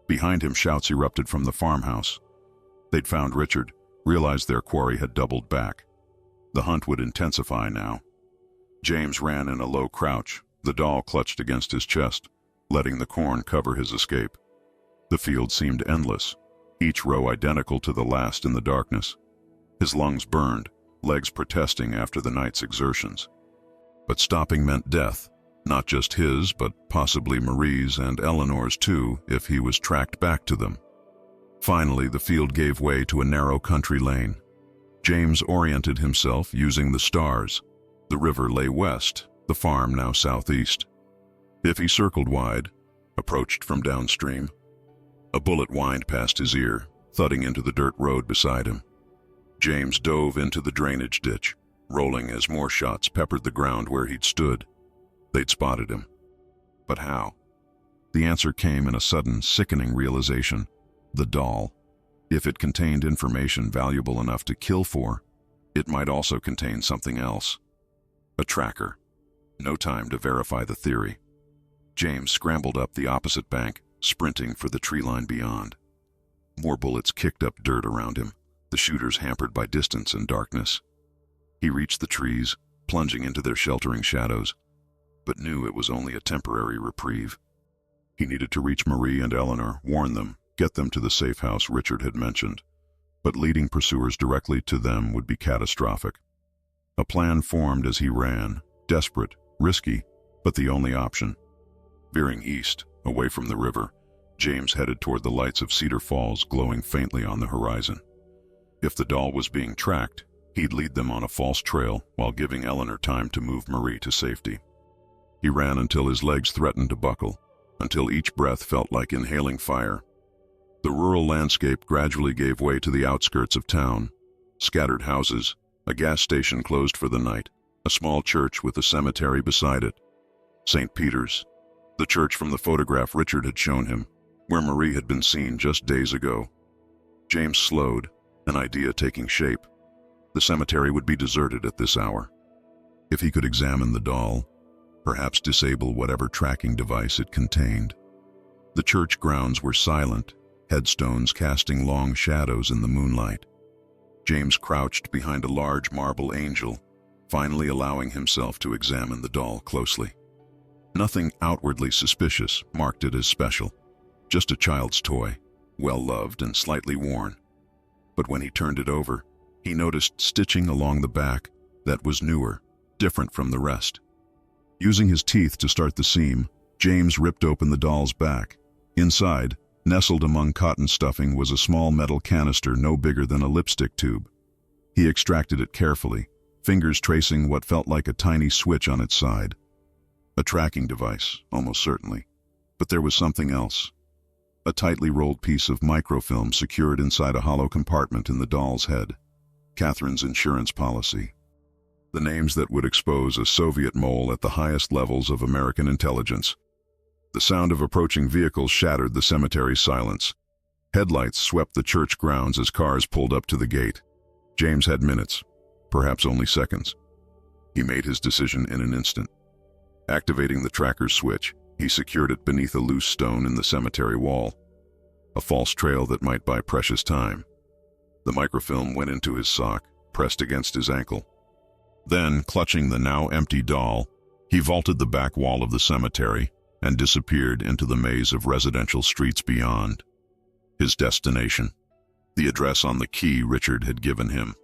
Behind him, shouts erupted from the farmhouse. They'd found Richard, realized their quarry had doubled back. The hunt would intensify now. James ran in a low crouch, the doll clutched against his chest, letting the corn cover his escape. The field seemed endless, each row identical to the last in the darkness. His lungs burned, legs protesting after the night's exertions. But stopping meant death, not just his, but possibly Marie's and Eleanor's too, if he was tracked back to them. Finally, the field gave way to a narrow country lane. James oriented himself using the stars. The river lay west, the farm now southeast. If he circled wide, approached from downstream, a bullet whined past his ear, thudding into the dirt road beside him. James dove into the drainage ditch, rolling as more shots peppered the ground where he'd stood. They'd spotted him. But how? The answer came in a sudden, sickening realization. The doll, if it contained information valuable enough to kill for, it might also contain something else. A tracker. No time to verify the theory. James scrambled up the opposite bank, sprinting for the tree line beyond. More bullets kicked up dirt around him, the shooters hampered by distance and darkness. He reached the trees, plunging into their sheltering shadows, but knew it was only a temporary reprieve. He needed to reach Marie and Eleanor, warn them, get them to the safe house Richard had mentioned, but leading pursuers directly to them would be catastrophic. A plan formed as he ran, desperate, risky, but the only option. Veering east, away from the river, James headed toward the lights of Cedar Falls glowing faintly on the horizon. If the doll was being tracked, he'd lead them on a false trail while giving Eleanor time to move Marie to safety. He ran until his legs threatened to buckle, until each breath felt like inhaling fire. The rural landscape gradually gave way to the outskirts of town. Scattered houses, a gas station closed for the night, a small church with a cemetery beside it. St. Peter's, the church from the photograph Richard had shown him, where Marie had been seen just days ago. James slowed, an idea taking shape. The cemetery would be deserted at this hour. If he could examine the doll, perhaps disable whatever tracking device it contained. The church grounds were silent, headstones casting long shadows in the moonlight. James crouched behind a large marble angel, finally allowing himself to examine the doll closely. Nothing outwardly suspicious marked it as special, just a child's toy, well-loved and slightly worn. But when he turned it over, he noticed stitching along the back that was newer, different from the rest. Using his teeth to start the seam, James ripped open the doll's back. Inside, nestled among cotton stuffing, was a small metal canister no bigger than a lipstick tube. He extracted it carefully, fingers tracing what felt like a tiny switch on its side. A tracking device, almost certainly. But there was something else. A tightly rolled piece of microfilm secured inside a hollow compartment in the doll's head. Catherine's insurance policy. The names that would expose a Soviet mole at the highest levels of American intelligence. The sound of approaching vehicles shattered the cemetery's silence. Headlights swept the church grounds as cars pulled up to the gate. James had minutes, perhaps only seconds. He made his decision in an instant. Activating the tracker's switch, he secured it beneath a loose stone in the cemetery wall. A false trail that might buy precious time. The microfilm went into his sock, pressed against his ankle. Then, clutching the now empty doll, he vaulted the back wall of the cemetery and disappeared into the maze of residential streets beyond. His destination, the address on the key Richard had given him.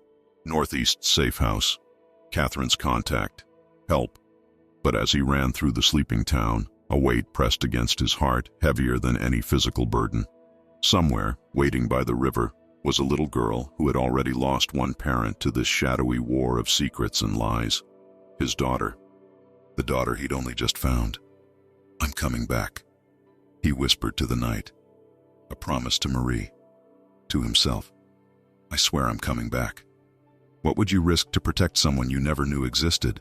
Northeast Safe House. Catherine's contact. Help. But as he ran through the sleeping town, a weight pressed against his heart, heavier than any physical burden. Somewhere, waiting by the river, was a little girl who had already lost one parent to this shadowy war of secrets and lies. His daughter. The daughter he'd only just found. "I'm coming back," he whispered to the night. A promise to Marie. To himself. "I swear I'm coming back." What would you risk to protect someone you never knew existed?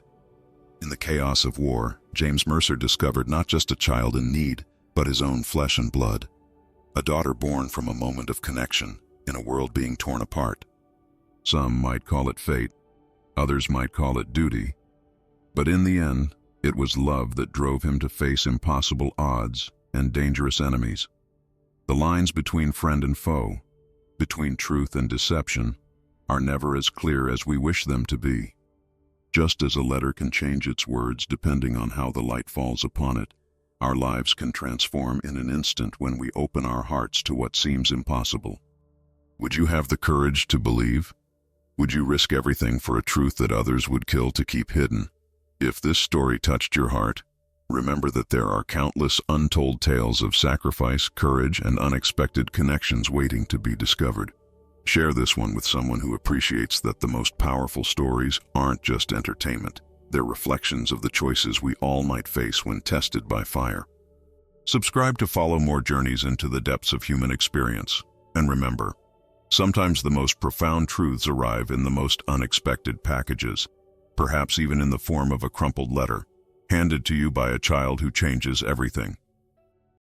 In the chaos of war, James Mercer discovered not just a child in need, but his own flesh and blood. A daughter born from a moment of connection, in a world being torn apart. Some might call it fate, others might call it duty. But in the end, it was love that drove him to face impossible odds and dangerous enemies. The lines between friend and foe, between truth and deception, are never as clear as we wish them to be. Just as a letter can change its words depending on how the light falls upon it, our lives can transform in an instant when we open our hearts to what seems impossible. Would you have the courage to believe? Would you risk everything for a truth that others would kill to keep hidden? If this story touched your heart, remember that there are countless untold tales of sacrifice, courage, and unexpected connections waiting to be discovered. Share this one with someone who appreciates that the most powerful stories aren't just entertainment. They're reflections of the choices we all might face when tested by fire. Subscribe to follow more journeys into the depths of human experience. And remember, sometimes the most profound truths arrive in the most unexpected packages, perhaps even in the form of a crumpled letter, handed to you by a child who changes everything.